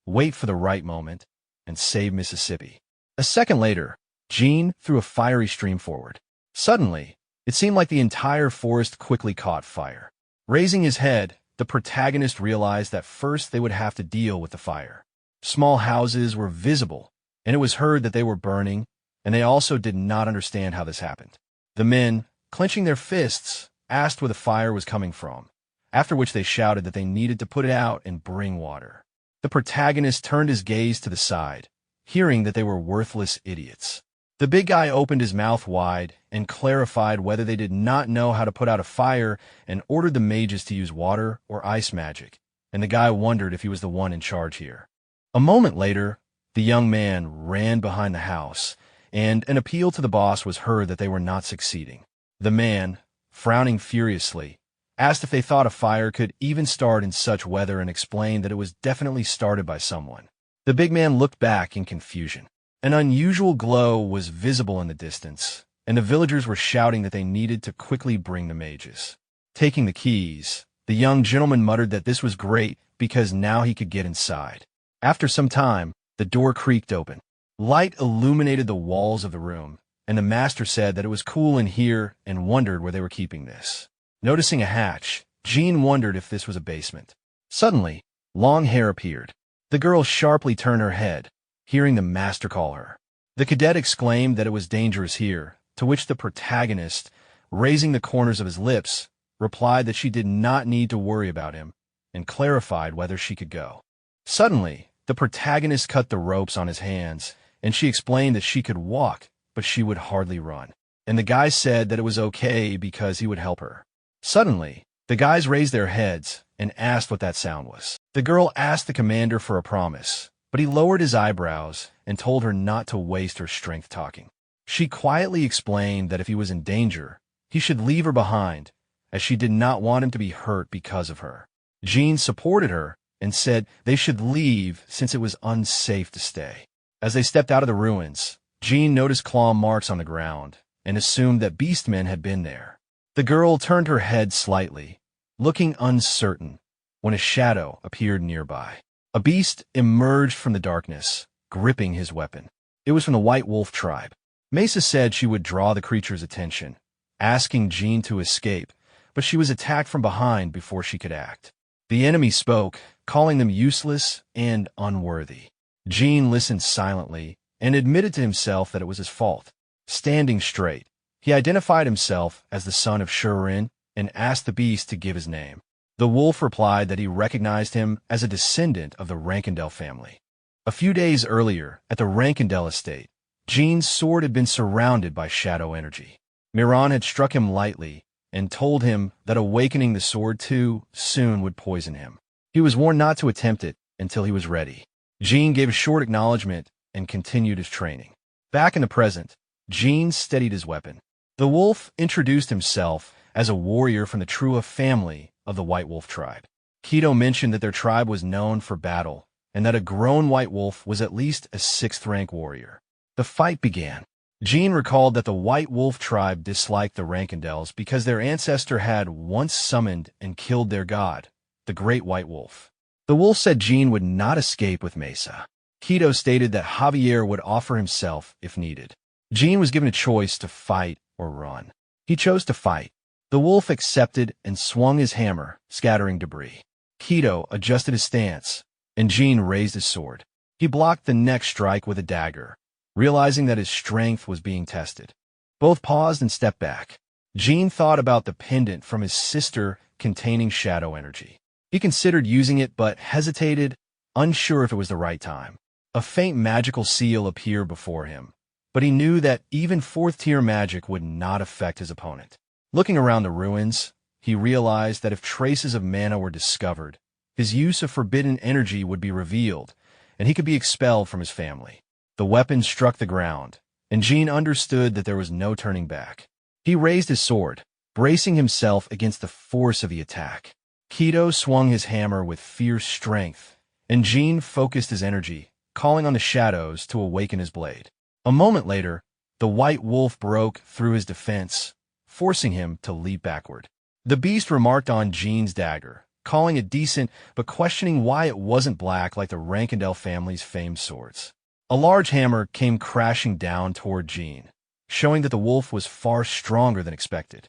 wait for the right moment, and save Mississippi. A second later, Jean threw a fiery stream forward. Suddenly, it seemed like the entire forest quickly caught fire. Raising his head, the protagonist realized that first they would have to deal with the fire. Small houses were visible, and it was heard that they were burning, and they also did not understand how this happened. The men, clenching their fists, asked where the fire was coming from, after which they shouted that they needed to put it out and bring water. The protagonist turned his gaze to the side, hearing that they were worthless idiots. The big guy opened his mouth wide and clarified whether they did not know how to put out a fire and ordered the mages to use water or ice magic, and the guy wondered if he was the one in charge here. A moment later, the young man ran behind the house, and an appeal to the boss was heard that they were not succeeding. The man, frowning furiously, asked if they thought a fire could even start in such weather and explained that it was definitely started by someone. The big man looked back in confusion. An unusual glow was visible in the distance, and the villagers were shouting that they needed to quickly bring the mages. Taking the keys, the young gentleman muttered that this was great because now he could get inside. After some time, the door creaked open. Light illuminated the walls of the room, and the master said that it was cool in here and wondered where they were keeping this. Noticing a hatch, Jean wondered if this was a basement. Suddenly, long hair appeared. The girl sharply turned her head, hearing the master call her. The cadet exclaimed that it was dangerous here, to which the protagonist, raising the corners of his lips, replied that she did not need to worry about him, and clarified whether she could go. Suddenly, the protagonist cut the ropes on his hands, and she explained that she could walk, but she would hardly run. And the guy said that it was okay because he would help her. Suddenly, the guys raised their heads and asked what that sound was. The girl asked the commander for a promise, but he lowered his eyebrows and told her not to waste her strength talking. She quietly explained that if he was in danger, he should leave her behind, as she did not want him to be hurt because of her. Jean supported her and said they should leave since it was unsafe to stay. As they stepped out of the ruins, Jean noticed claw marks on the ground and assumed that beastmen had been there. The girl turned her head slightly, looking uncertain, when a shadow appeared nearby. A beast emerged from the darkness, gripping his weapon. It was from the White Wolf tribe. Mesa said she would draw the creature's attention, asking Jean to escape, but she was attacked from behind before she could act. The enemy spoke, calling them useless and unworthy. Jean listened silently and admitted to himself that it was his fault. Standing straight, he identified himself as the son of Shurin and asked the beast to give his name. The wolf replied that he recognized him as a descendant of the Rankindel family. A few days earlier, at the Rankindel estate, Jean's sword had been surrounded by shadow energy. Miran had struck him lightly and told him that awakening the sword too soon would poison him. He was warned not to attempt it until he was ready. Jean gave a short acknowledgement and continued his training. Back in the present, Jean steadied his weapon. The wolf introduced himself as a warrior from the Trua family of the White Wolf tribe. Kido mentioned that their tribe was known for battle, and that a grown White Wolf was at least a 6th-rank warrior. The fight began. Jean recalled that the White Wolf tribe disliked the Rankindels because their ancestor had once summoned and killed their god, the Great White Wolf. The wolf said Jean would not escape with Mesa. Kido stated that Javier would offer himself if needed. Jean was given a choice to fight or run. He chose to fight. The wolf accepted and swung his hammer, scattering debris. Kido adjusted his stance, and Jean raised his sword. He blocked the next strike with a dagger, realizing that his strength was being tested. Both paused and stepped back. Jean thought about the pendant from his sister containing shadow energy. He considered using it but hesitated, unsure if it was the right time. A faint magical seal appeared before him, but he knew that even 4th-tier magic would not affect his opponent. Looking around the ruins, he realized that if traces of mana were discovered, his use of forbidden energy would be revealed, and he could be expelled from his family. The weapon struck the ground, and Jean understood that there was no turning back. He raised his sword, bracing himself against the force of the attack. Kido swung his hammer with fierce strength, and Jean focused his energy, calling on the shadows to awaken his blade. A moment later, the White Wolf broke through his defense, forcing him to leap backward. The beast remarked on Jean's dagger, calling it decent but questioning why it wasn't black like the Rankindel family's famed swords. A large hammer came crashing down toward Jean, showing that the wolf was far stronger than expected.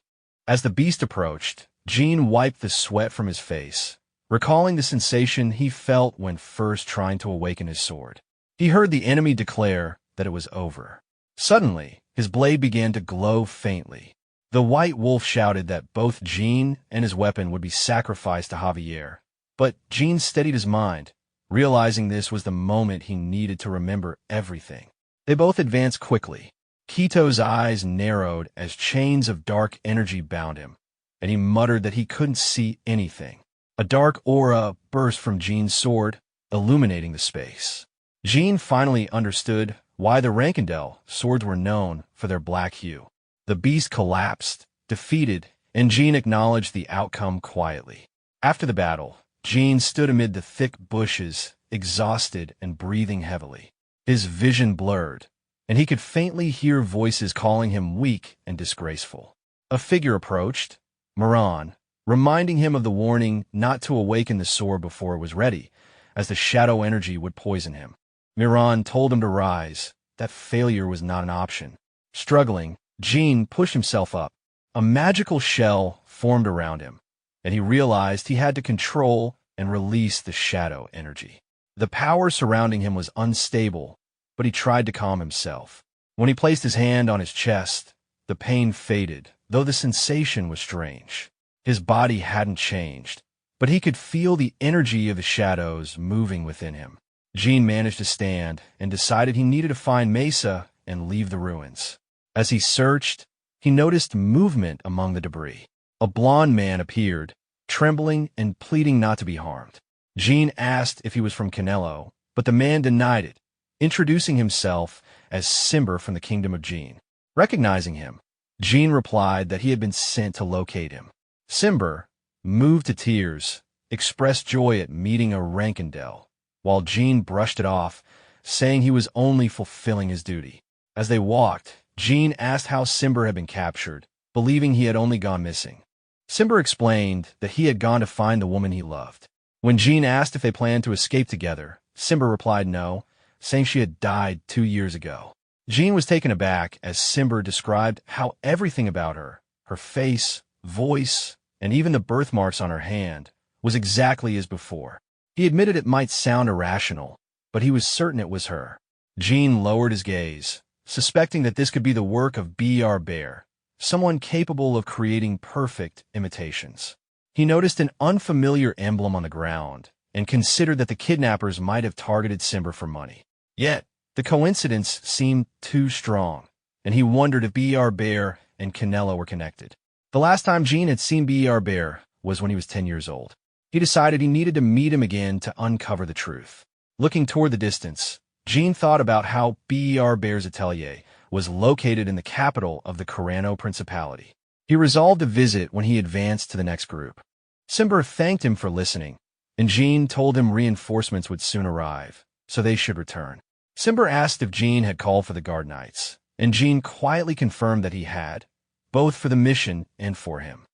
As the beast approached, Jean wiped the sweat from his face, recalling the sensation he felt when first trying to awaken his sword. He heard the enemy declare that it was over. Suddenly, his blade began to glow faintly. The White Wolf shouted that both Jean and his weapon would be sacrificed to Javier, but Jean steadied his mind, Realizing this was the moment he needed to remember everything. They both advanced quickly. Kito's eyes narrowed as chains of dark energy bound him, and he muttered that he couldn't see anything. A dark aura burst from Jin's sword, illuminating the space. Jin finally understood why the Rankindel swords were known for their black hue. The beast collapsed, defeated, and Jin acknowledged the outcome quietly. After the battle, Jin stood amid the thick bushes, exhausted and breathing heavily. His vision blurred, and he could faintly hear voices calling him weak and disgraceful. A figure approached, Miran, reminding him of the warning not to awaken the sword before it was ready, as the shadow energy would poison him. Miran told him to rise, that failure was not an option. Struggling, Jin pushed himself up. A magical shell formed around him, and he realized he had to control and release the shadow energy. The power surrounding him was unstable, but he tried to calm himself. When he placed his hand on his chest, the pain faded, though the sensation was strange. His body hadn't changed, but he could feel the energy of the shadows moving within him. Jin managed to stand and decided he needed to find Mesa and leave the ruins. As he searched, he noticed movement among the debris. A blond man appeared, trembling and pleading not to be harmed. Jin asked if he was from Canelo, but the man denied it, introducing himself as Simber from the Kingdom of Jin. Recognizing him, Jin replied that he had been sent to locate him. Simber, moved to tears, expressed joy at meeting a Rankindel, while Jin brushed it off, saying he was only fulfilling his duty. As they walked, Jin asked how Simber had been captured, believing he had only gone missing. Simber explained that he had gone to find the woman he loved. When Jin asked if they planned to escape together, Simber replied no, saying she had died 2 years ago. Jin was taken aback as Simber described how everything about her, her face, voice, and even the birthmarks on her hand, was exactly as before. He admitted it might sound irrational, but he was certain it was her. Jin lowered his gaze, suspecting that this could be the work of B.R. Bear, someone capable of creating perfect imitations. He noticed an unfamiliar emblem on the ground and considered that the kidnappers might have targeted Simber for money. Yet, the coincidence seemed too strong, and he wondered if B.R. Bear and Canelo were connected. The last time Jin had seen B.R. Bear was when he was 10 years old. He decided he needed to meet him again to uncover the truth. Looking toward the distance, Jin thought about how B.R. Bear's atelier was located in the capital of the Carano Principality. He resolved to visit when he advanced to the next group. Simber thanked him for listening, and Jin told him reinforcements would soon arrive, so they should return. Simber asked if Jin had called for the guard knights, and Jin quietly confirmed that he had, both for the mission and for him.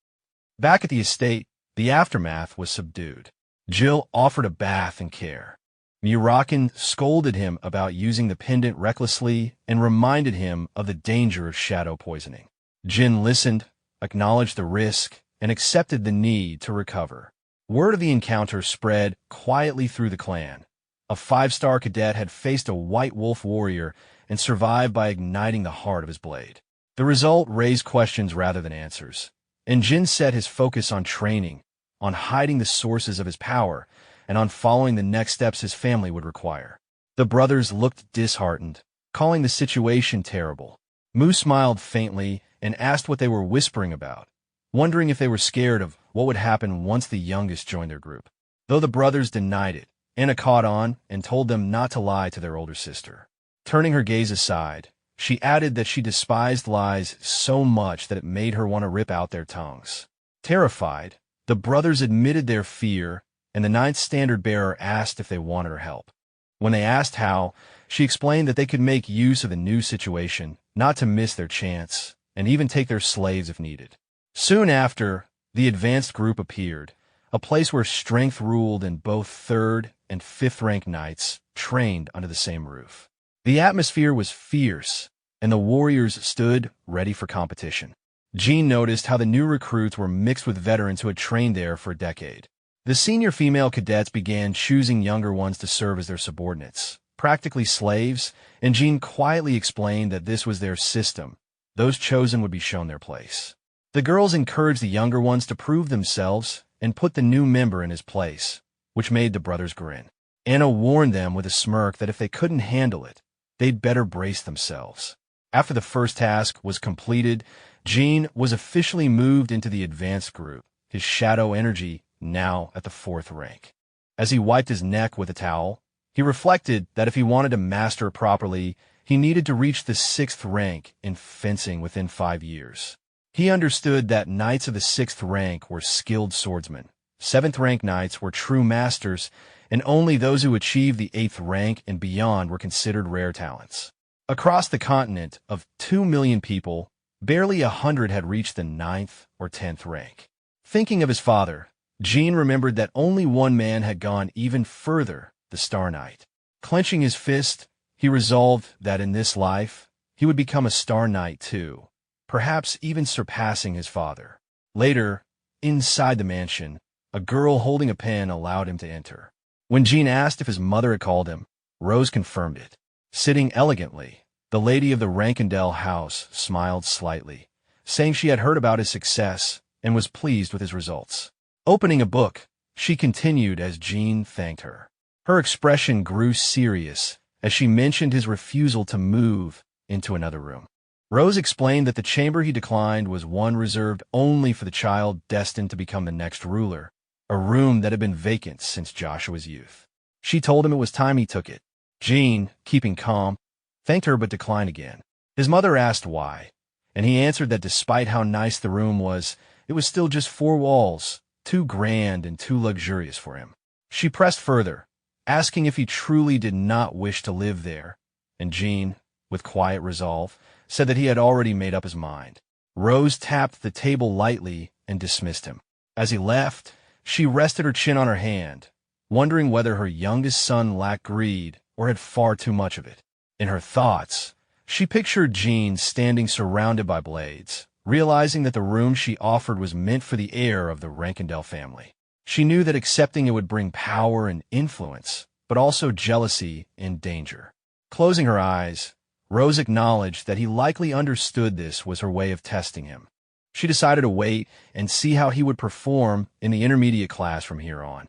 Back at the estate, the aftermath was subdued. Jill offered a bath and care. Murakin scolded him about using the pendant recklessly and reminded him of the danger of shadow poisoning. Jin listened, acknowledged the risk, and accepted the need to recover. Word of the encounter spread quietly through the clan. A 5-star cadet had faced a white wolf warrior and survived by igniting the heart of his blade. The result raised questions rather than answers, and Jin set his focus on training, on hiding the sources of his power, and on following the next steps his family would require. The brothers looked disheartened, calling the situation terrible. Mu smiled faintly and asked what they were whispering about, wondering if they were scared of what would happen once the youngest joined their group. Though the brothers denied it, Anna caught on and told them not to lie to their older sister. Turning her gaze aside, she added that she despised lies so much that it made her want to rip out their tongues. Terrified, the brothers admitted their fear, and the 9th standard bearer asked if they wanted her help. When they asked how, she explained that they could make use of the new situation, not to miss their chance, and even take their slaves if needed. Soon after, the advanced group appeared, a place where strength ruled and both 3rd and 5th rank knights trained under the same roof. The atmosphere was fierce, and the warriors stood ready for competition. Jin noticed how the new recruits were mixed with veterans who had trained there for a decade. The senior female cadets began choosing younger ones to serve as their subordinates, practically slaves, and Jin quietly explained that this was their system. Those chosen would be shown their place. The girls encouraged the younger ones to prove themselves and put the new member in his place, which made the brothers grin. Anna warned them with a smirk that if they couldn't handle it, they'd better brace themselves. After the first task was completed, Jean was officially moved into the advanced group, his shadow energy now at the 4th rank. As he wiped his neck with a towel, he reflected that if he wanted to master it properly, he needed to reach the 6th rank in fencing within 5 years. He understood that knights of the 6th rank were skilled swordsmen, 7th rank knights were true masters, and only those who achieved the 8th rank and beyond were considered rare talents. Across the continent of 2 million people, barely 100 had reached the 9th or 10th rank. Thinking of his father, Jean remembered that only one man had gone even further, the Star Knight. Clenching his fist, he resolved that in this life, he would become a Star Knight too, perhaps even surpassing his father. Later, inside the mansion, a girl holding a pen allowed him to enter. When Jean asked if his mother had called him, Rose confirmed it. Sitting elegantly, the lady of the Rankendell house smiled slightly, saying she had heard about his success and was pleased with his results. Opening a book, she continued as Jean thanked her. Her expression grew serious as she mentioned his refusal to move into another room. Rose explained that the chamber he declined was one reserved only for the child destined to become the next ruler, a room that had been vacant since Joshua's youth. She told him it was time he took it. Jean, keeping calm, thanked her but declined again. His mother asked why, and he answered that despite how nice the room was, it was still just 4 walls, too grand and too luxurious for him. She pressed further, asking if he truly did not wish to live there, and Jean, with quiet resolve, said that he had already made up his mind. Rose tapped the table lightly and dismissed him. As he left, she rested her chin on her hand, wondering whether her youngest son lacked greed or had far too much of it. In her thoughts, she pictured Jean standing surrounded by blades, realizing that the room she offered was meant for the heir of the Rankendell family. She knew that accepting it would bring power and influence, but also jealousy and danger. Closing her eyes, Rose acknowledged that he likely understood this was her way of testing him. She decided to wait and see how he would perform in the intermediate class from here on.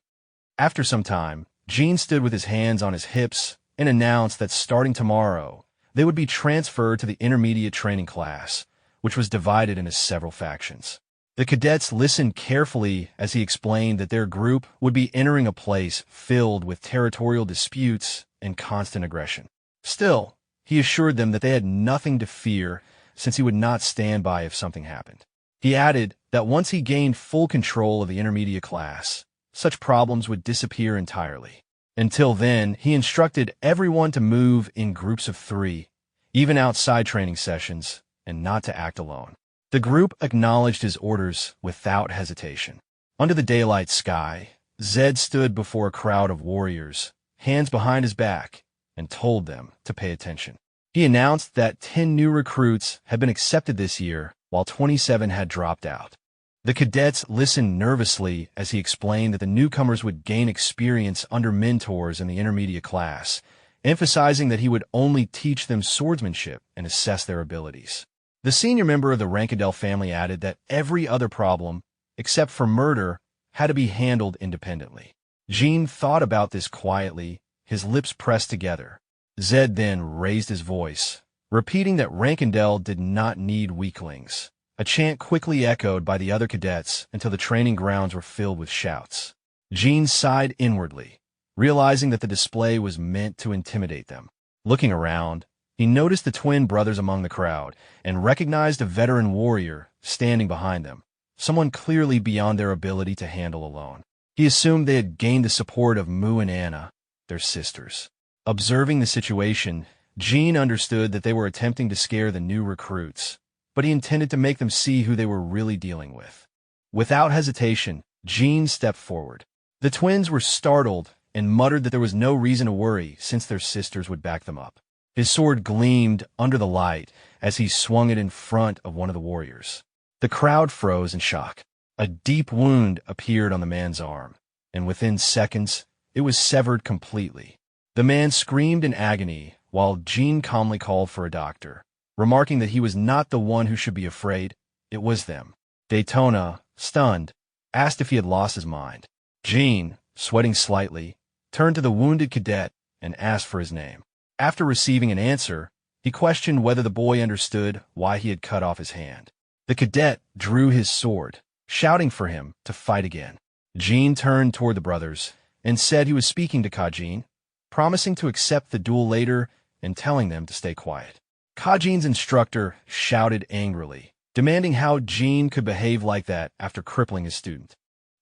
After some time, Jean stood with his hands on his hips and announced that starting tomorrow, they would be transferred to the intermediate training class, which was divided into several factions. The cadets listened carefully as he explained that their group would be entering a place filled with territorial disputes and constant aggression. Still, he assured them that they had nothing to fear since he would not stand by if something happened. He added that once he gained full control of the intermediate class, such problems would disappear entirely. Until then, he instructed everyone to move in groups of 3, even outside training sessions, and not to act alone. The group acknowledged his orders without hesitation. Under the daylight sky, Zed stood before a crowd of warriors, hands behind his back, and told them to pay attention. He announced that 10 new recruits had been accepted this year, while 27 had dropped out. The cadets listened nervously as he explained that the newcomers would gain experience under mentors in the intermediate class, emphasizing that he would only teach them swordsmanship and assess their abilities. The senior member of the Rankendell family added that every other problem, except for murder, had to be handled independently. Jean thought about this quietly, his lips pressed together. Zed then raised his voice, repeating that Rankendell did not need weaklings, a chant quickly echoed by the other cadets until the training grounds were filled with shouts. Jean sighed inwardly, realizing that the display was meant to intimidate them. Looking around, he noticed the twin brothers among the crowd and recognized a veteran warrior standing behind them, someone clearly beyond their ability to handle alone. He assumed they had gained the support of Mu and Anna, their sisters. Observing the situation, Jean understood that they were attempting to scare the new recruits, but he intended to make them see who they were really dealing with. Without hesitation, Jean stepped forward. The twins were startled and muttered that there was no reason to worry since their sisters would back them up. His sword gleamed under the light as he swung it in front of one of the warriors. The crowd froze in shock. A deep wound appeared on the man's arm, and within seconds, it was severed completely. The man screamed in agony while Jean calmly called for a doctor, remarking that he was not the one who should be afraid, it was them. Daytona, stunned, asked if he had lost his mind. Jean, sweating slightly, turned to the wounded cadet and asked for his name. After receiving an answer, he questioned whether the boy understood why he had cut off his hand. The cadet drew his sword, shouting for him to fight again. Jin turned toward the brothers and said he was speaking to Kajin, promising to accept the duel later and telling them to stay quiet. Kajin's instructor shouted angrily, demanding how Jin could behave like that after crippling his student.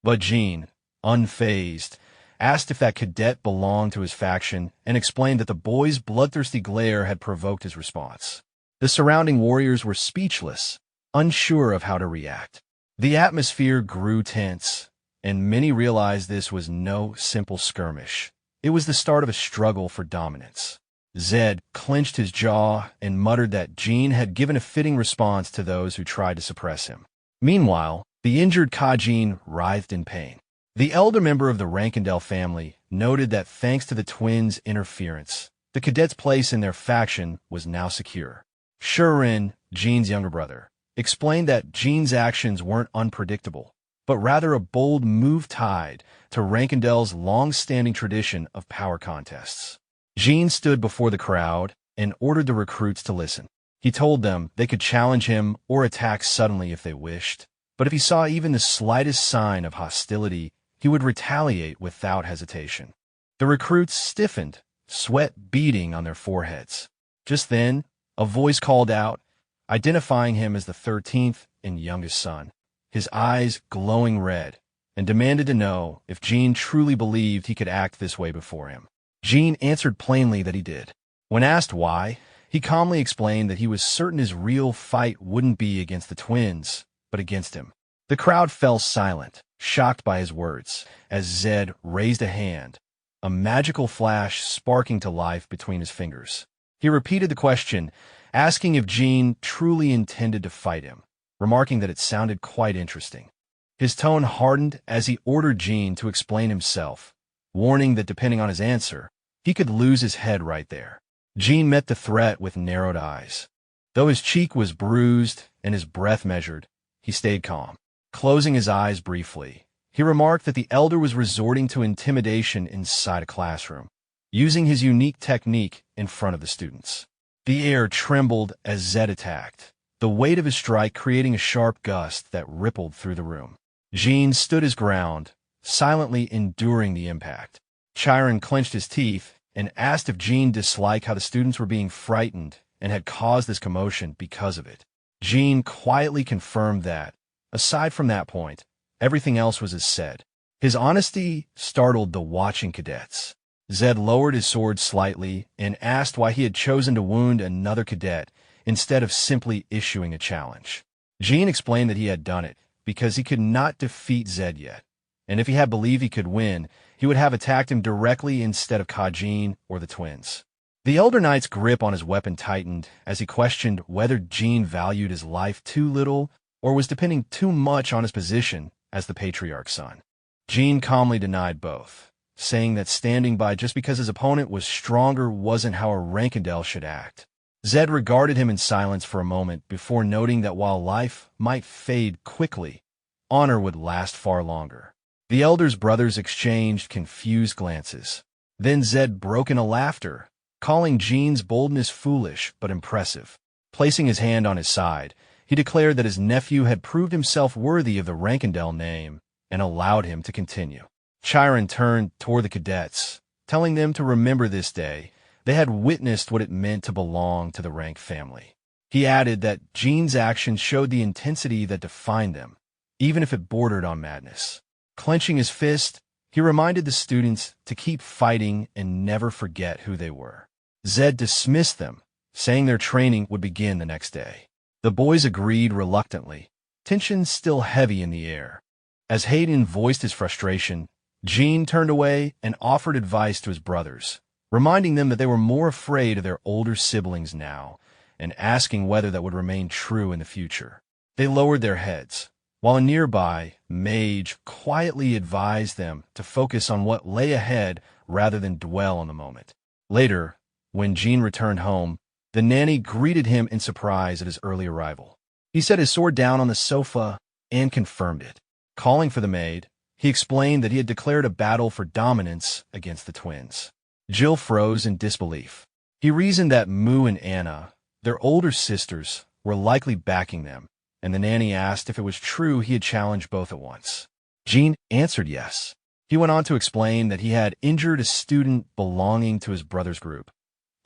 But Jin, unfazed, asked if that cadet belonged to his faction and explained that the boy's bloodthirsty glare had provoked his response. The surrounding warriors were speechless, unsure of how to react. The atmosphere grew tense, and many realized this was no simple skirmish. It was the start of a struggle for dominance. Zed clenched his jaw and muttered that Jin had given a fitting response to those who tried to suppress him. Meanwhile, the injured Kajin writhed in pain. The elder member of the Rankindel family noted that thanks to the twins' interference, the cadet's place in their faction was now secure. Shurin, Jin's younger brother, explained that Jin's actions weren't unpredictable, but rather a bold move tied to Rankindel's long-standing tradition of power contests. Jin stood before the crowd and ordered the recruits to listen. He told them they could challenge him or attack suddenly if they wished, but if he saw even the slightest sign of hostility, he would retaliate without hesitation. The recruits stiffened, sweat beading on their foreheads. Just then, a voice called out, identifying him as the 13th and youngest son, his eyes glowing red, and demanded to know if Jin truly believed he could act this way before him. Jin answered plainly that he did. When asked why, he calmly explained that he was certain his real fight wouldn't be against the twins, but against him. The crowd fell silent, shocked by his words, as Zed raised a hand, a magical flash sparking to life between his fingers. He repeated the question, asking if Jin truly intended to fight him, remarking that it sounded quite interesting. His tone hardened as he ordered Jin to explain himself, warning that depending on his answer, he could lose his head right there. Jin met the threat with narrowed eyes. Though his cheek was bruised and his breath measured, he stayed calm. Closing his eyes briefly, he remarked that the elder was resorting to intimidation inside a classroom, using his unique technique in front of the students. The air trembled as Zed attacked, the weight of his strike creating a sharp gust that rippled through the room. Jin stood his ground, silently enduring the impact. Chiron clenched his teeth and asked if Jin disliked how the students were being frightened and had caused this commotion because of it. Jin quietly confirmed that, aside from that point, everything else was as said. His honesty startled the watching cadets. Zed lowered his sword slightly and asked why he had chosen to wound another cadet instead of simply issuing a challenge. Jin explained that he had done it because he could not defeat Zed yet, and if he had believed he could win, he would have attacked him directly instead of Kajin or the twins. The Elder Knight's grip on his weapon tightened as he questioned whether Jin valued his life too little or was depending too much on his position as the Patriarch's son. Jin calmly denied both, saying that standing by just because his opponent was stronger wasn't how a Rankindel should act. Zed regarded him in silence for a moment before noting that while life might fade quickly, honor would last far longer. The elder's brothers exchanged confused glances. Then Zed broke into laughter, calling Jin's boldness foolish but impressive. Placing his hand on his side, he declared that his nephew had proved himself worthy of the Rankindel name and allowed him to continue. Chiron turned toward the cadets, telling them to remember this day. They had witnessed what it meant to belong to the Rank family. He added that Jin's actions showed the intensity that defined them, even if it bordered on madness. Clenching his fist, he reminded the students to keep fighting and never forget who they were. Zed dismissed them, saying their training would begin the next day. The boys agreed reluctantly, tension still heavy in the air. As Hayden voiced his frustration, Jin turned away and offered advice to his brothers, reminding them that they were more afraid of their older siblings now and asking whether that would remain true in the future. They lowered their heads, while a nearby mage quietly advised them to focus on what lay ahead rather than dwell on the moment. Later, when Jin returned home, the nanny greeted him in surprise at his early arrival. He set his sword down on the sofa and confirmed it. Calling for the maid, he explained that he had declared a battle for dominance against the twins. Jill froze in disbelief. He reasoned that Mu and Anna, their older sisters, were likely backing them, and the nanny asked if it was true he had challenged both at once. Jean answered yes. He went on to explain that he had injured a student belonging to his brother's group,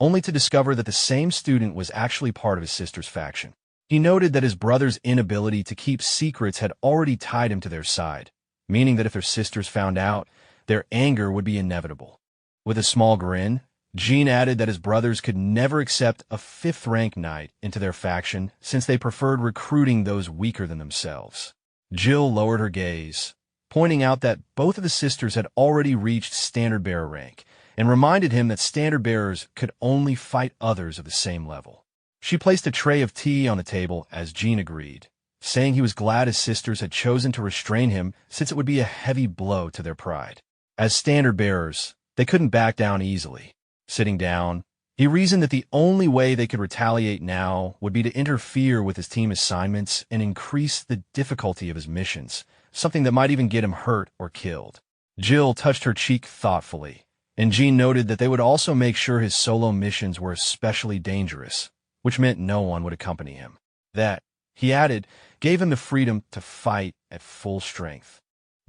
only to discover that the same student was actually part of his sister's faction. He noted that his brother's inability to keep secrets had already tied him to their side, meaning that if their sisters found out, their anger would be inevitable. With a small grin, Jean added that his brothers could never accept a fifth-rank knight into their faction since they preferred recruiting those weaker than themselves. Jill lowered her gaze, pointing out that both of the sisters had already reached standard-bearer rank, and reminded him that standard-bearers could only fight others of the same level. She placed a tray of tea on the table as Jean agreed, saying he was glad his sisters had chosen to restrain him since it would be a heavy blow to their pride. As standard-bearers, they couldn't back down easily. Sitting down, he reasoned that the only way they could retaliate now would be to interfere with his team assignments and increase the difficulty of his missions, something that might even get him hurt or killed. Jill touched her cheek thoughtfully, and Jean noted that they would also make sure his solo missions were especially dangerous, which meant no one would accompany him. That, he added, gave him the freedom to fight at full strength.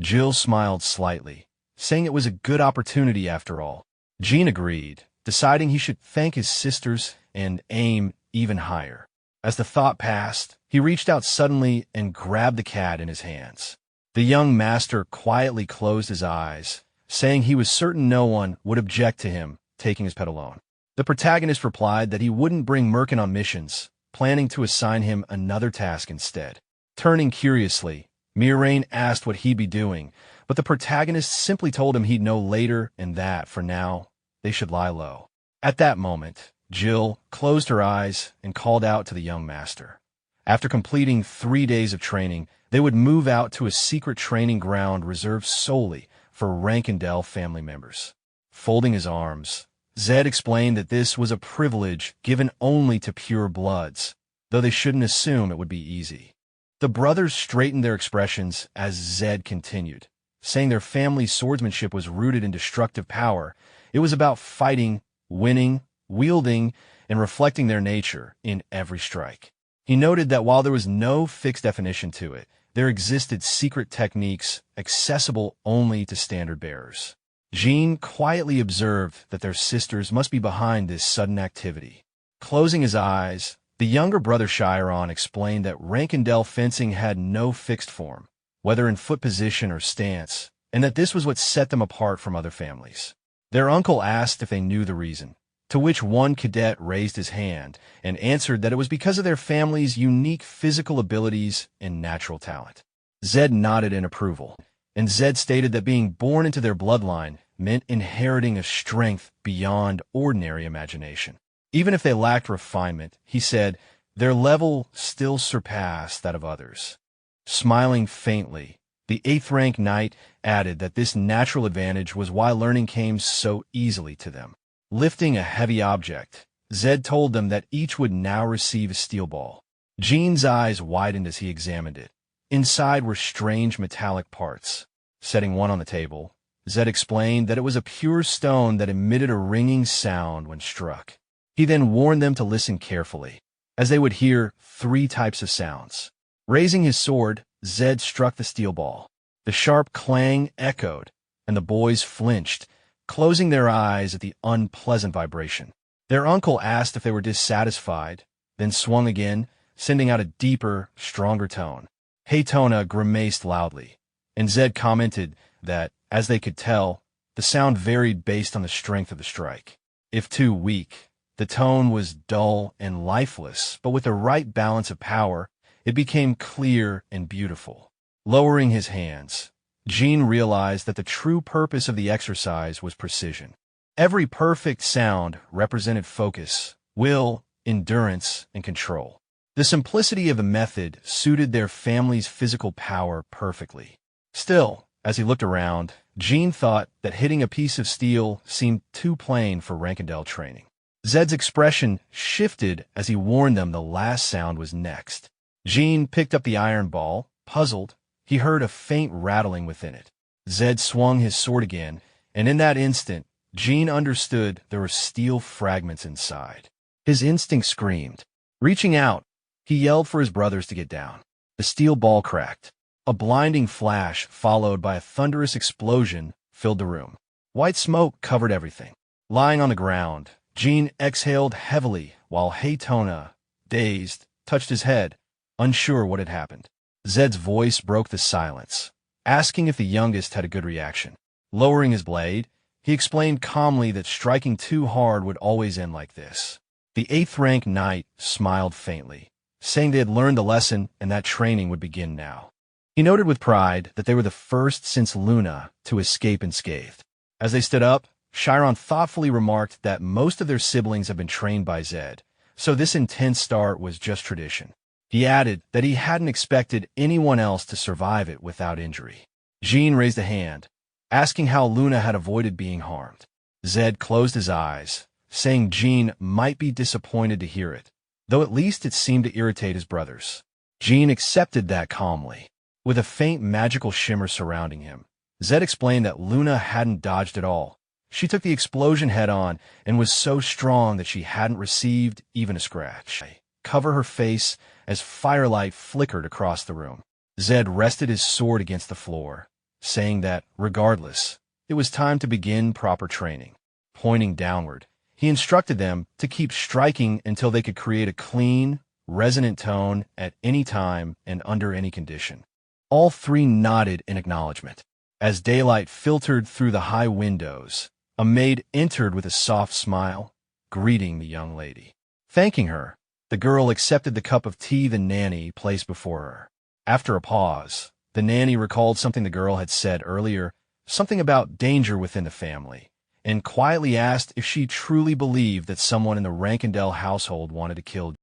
Jill smiled slightly, saying it was a good opportunity after all. Jean agreed, deciding he should thank his sisters and aim even higher. As the thought passed, he reached out suddenly and grabbed the cat in his hands. The young master quietly closed his eyes, saying he was certain no one would object to him taking his pet alone. The protagonist replied that he wouldn't bring Merkin on missions, planning to assign him another task instead. Turning curiously, Mirain asked what he'd be doing, but the protagonist simply told him he'd know later and that, for now, they should lie low. At that moment, Jill closed her eyes and called out to the young master. After completing 3 days of training, they would move out to a secret training ground reserved solely for Rankindel family members. Folding his arms, Zed explained that this was a privilege given only to pure bloods, though they shouldn't assume it would be easy. The brothers straightened their expressions as Zed continued, saying their family's swordsmanship was rooted in destructive power. It was about fighting, winning, wielding, and reflecting their nature in every strike. He noted that while there was no fixed definition to it, there existed secret techniques accessible only to standard bearers. Jean quietly observed that their sisters must be behind this sudden activity. Closing his eyes, the younger brother Chiron explained that Rankindel fencing had no fixed form, whether in foot position or stance, and that this was what set them apart from other families. Their uncle asked if they knew the reason, to which one cadet raised his hand and answered that it was because of their family's unique physical abilities and natural talent. Zed nodded in approval, and Zed stated that being born into their bloodline meant inheriting a strength beyond ordinary imagination. Even if they lacked refinement, he said, their level still surpassed that of others. Smiling faintly, the 8th-rank knight added that this natural advantage was why learning came so easily to them. Lifting a heavy object, Zed told them that each would now receive a steel ball. Jean's eyes widened as he examined it. Inside were strange metallic parts. Setting one on the table, Zed explained that it was a pure stone that emitted a ringing sound when struck. He then warned them to listen carefully, as they would hear 3 types of sounds. Raising his sword, Zed struck the steel ball. The sharp clang echoed, and the boys flinched, closing their eyes at the unpleasant vibration. Their uncle asked if they were dissatisfied, then swung again, sending out a deeper, stronger tone. Haytona grimaced loudly, and Zed commented that, as they could tell, the sound varied based on the strength of the strike. If too weak, the tone was dull and lifeless, but with the right balance of power, it became clear and beautiful. Lowering his hands, Jean realized that the true purpose of the exercise was precision. Every perfect sound represented focus, will, endurance, and control. The simplicity of the method suited their family's physical power perfectly. Still, as he looked around, Jean thought that hitting a piece of steel seemed too plain for Rankindel training. Zed's expression shifted as he warned them the last sound was next. Jean picked up the iron ball. Puzzled, he heard a faint rattling within it. Zed swung his sword again, and in that instant, Jean understood there were steel fragments inside. His instinct screamed. Reaching out, he yelled for his brothers to get down. The steel ball cracked. A blinding flash, followed by a thunderous explosion, filled the room. White smoke covered everything. Lying on the ground, Jean exhaled heavily while Haytona, dazed, touched his head, unsure what had happened. Zed's voice broke the silence, asking if the youngest had a good reaction. Lowering his blade, he explained calmly that striking too hard would always end like this. The 8th-rank knight smiled faintly, saying they had learned the lesson and that training would begin now. He noted with pride that they were the first since Luna to escape unscathed. As they stood up, Chiron thoughtfully remarked that most of their siblings have been trained by Zed, so this intense start was just tradition. He added that he hadn't expected anyone else to survive it without injury. Jean raised a hand, asking how Luna had avoided being harmed. Zed closed his eyes, saying Jean might be disappointed to hear it, though at least it seemed to irritate his brothers. Jean accepted that calmly. With a faint magical shimmer surrounding him, Zed explained that Luna hadn't dodged at all. She took the explosion head-on and was so strong that she hadn't received even a scratch. Cover her face as firelight flickered across the room. Zed rested his sword against the floor, saying that, regardless, it was time to begin proper training. Pointing downward, he instructed them to keep striking until they could create a clean, resonant tone at any time and under any condition. All three nodded in acknowledgement. As daylight filtered through the high windows, a maid entered with a soft smile, greeting the young lady. Thanking her, the girl accepted the cup of tea the nanny placed before her. After a pause, the nanny recalled something the girl had said earlier, something about danger within the family, and quietly asked if she truly believed that someone in the Rankindel household wanted to kill.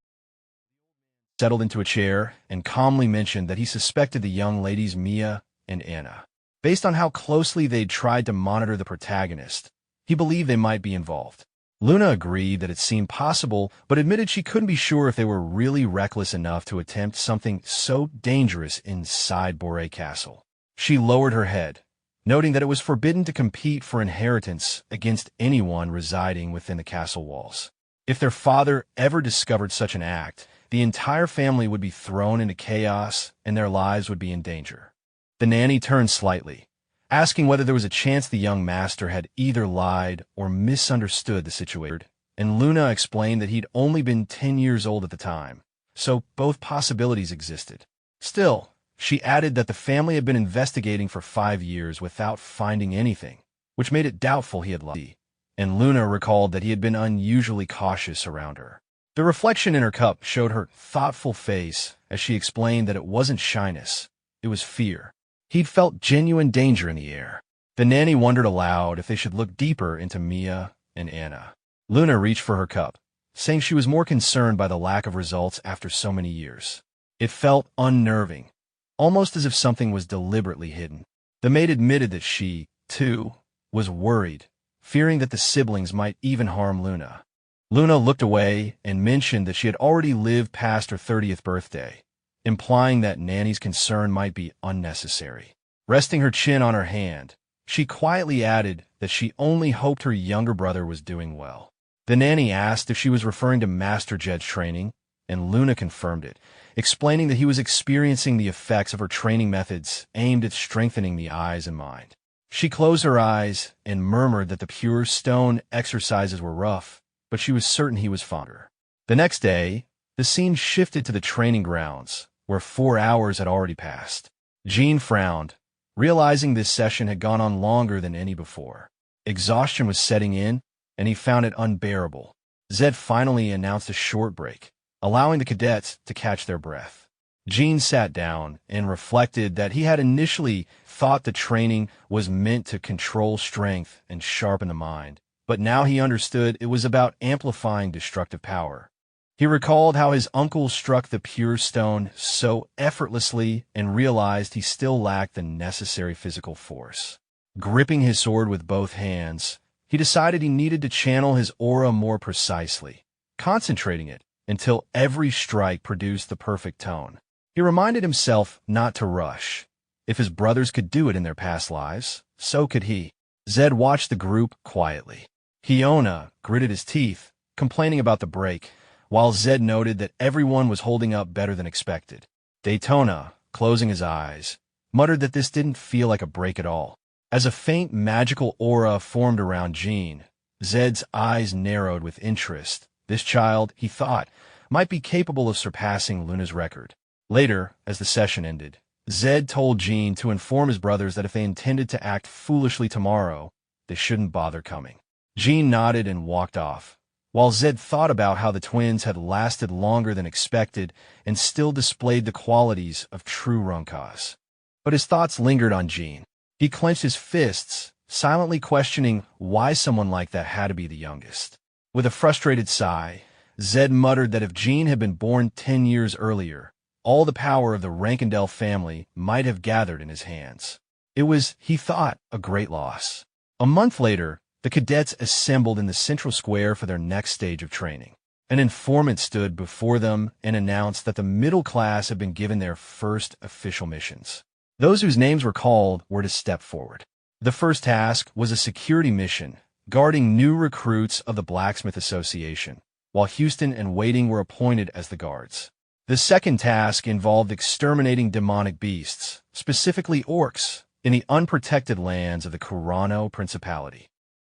Settled into a chair and calmly mentioned that he suspected the young ladies Mia and Anna. Based on how closely they'd tried to monitor the protagonist, he believed they might be involved. Luna agreed that it seemed possible, but admitted she couldn't be sure if they were really reckless enough to attempt something so dangerous inside Boré Castle. She lowered her head, noting that it was forbidden to compete for inheritance against anyone residing within the castle walls. If their father ever discovered such an act, the entire family would be thrown into chaos and their lives would be in danger. The nanny turned slightly, asking whether there was a chance the young master had either lied or misunderstood the situation, and Luna explained that he'd only been 10 years old at the time, so both possibilities existed. Still, she added that the family had been investigating for 5 years without finding anything, which made it doubtful he had lied, and Luna recalled that he had been unusually cautious around her. The reflection in her cup showed her thoughtful face as she explained that it wasn't shyness, it was fear. He'd felt genuine danger in the air. The nanny wondered aloud if they should look deeper into Mia and Anna. Luna reached for her cup, saying she was more concerned by the lack of results after so many years. It felt unnerving, almost as if something was deliberately hidden. The maid admitted that she, too, was worried, fearing that the siblings might even harm Luna. Luna looked away and mentioned that she had already lived past her 30th birthday, implying that Nanny's concern might be unnecessary. Resting her chin on her hand, she quietly added that she only hoped her younger brother was doing well. The nanny asked if she was referring to Master Jed's training, and Luna confirmed it, explaining that he was experiencing the effects of her training methods aimed at strengthening the eyes and mind. She closed her eyes and murmured that the pure stone exercises were rough, but she was certain he was fonder. The next day, the scene shifted to the training grounds, where 4 hours had already passed. Jean frowned, realizing this session had gone on longer than any before. Exhaustion was setting in, and he found it unbearable. Zed finally announced a short break, allowing the cadets to catch their breath. Jean sat down and reflected that he had initially thought the training was meant to control strength and sharpen the mind, but now he understood it was about amplifying destructive power. He recalled how his uncle struck the pure stone so effortlessly and realized he still lacked the necessary physical force. Gripping his sword with both hands, he decided he needed to channel his aura more precisely, concentrating it until every strike produced the perfect tone. He reminded himself not to rush, If his brothers could do it in their past lives, so could he. Zed watched the group quietly. Hyona gritted his teeth, complaining about the break, while Zed noted that everyone was holding up better than expected. Daytona, closing his eyes, muttered that this didn't feel like a break at all. As a faint magical aura formed around Jean, Zed's eyes narrowed with interest. This child, he thought, might be capable of surpassing Luna's record. Later, as the session ended, Zed told Jean to inform his brothers that if they intended to act foolishly tomorrow, they shouldn't bother coming. Jean nodded and walked off, while Zed thought about how the twins had lasted longer than expected and still displayed the qualities of true Runkas. But his thoughts lingered on Jean. He clenched his fists, silently questioning why someone like that had to be the youngest. With a frustrated sigh, Zed muttered that if Jean had been born 10 years earlier, all the power of the Rankindel family might have gathered in his hands. It was, he thought, a great loss. A month later, the cadets assembled in the central square for their next stage of training. An informant stood before them and announced that the middle class had been given their first official missions. Those whose names were called were to step forward. The first task was a security mission, guarding new recruits of the Blacksmith Association, while Houston and Waiting were appointed as the guards. The second task involved exterminating demonic beasts, specifically orcs, in the unprotected lands of the Kurano Principality.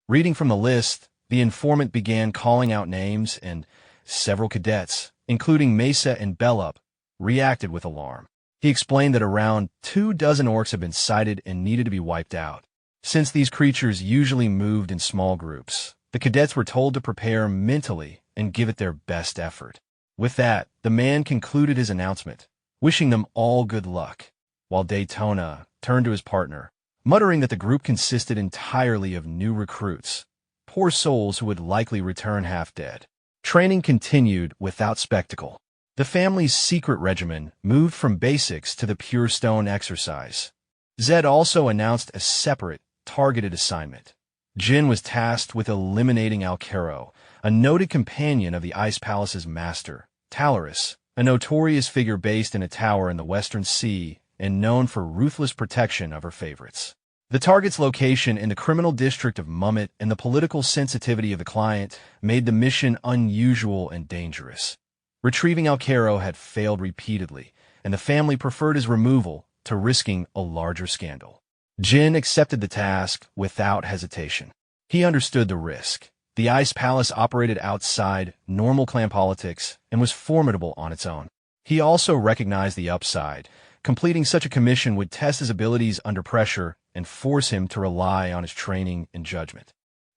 Reading from the list, the informant began calling out names, and several cadets, including Mesa and Bellup, reacted with alarm. He explained that around 24 orcs had been sighted and needed to be wiped out. Since these creatures usually moved in small groups, the cadets were told to prepare mentally and give it their best effort. With that, the man concluded his announcement, wishing them all good luck, while Daytona turned to his partner, muttering that the group consisted entirely of new recruits, poor souls who would likely return half-dead. Training continued without spectacle. The family's secret regimen moved from basics to the pure stone exercise. Zed also announced a separate, targeted assignment. Jin was tasked with eliminating Alcaro, a noted companion of the Ice Palace's master, Talaris, a notorious figure based in a tower in the Western Sea and known for ruthless protection of her favorites. The target's location in the criminal district of Mummet and the political sensitivity of the client made the mission unusual and dangerous. Retrieving Alcaro had failed repeatedly, and the family preferred his removal to risking a larger scandal. Jin accepted the task without hesitation. He understood the risk. The Ice Palace operated outside normal clan politics and was formidable on its own. He also recognized the upside. Completing such a commission would test his abilities under pressure and force him to rely on his training and judgment.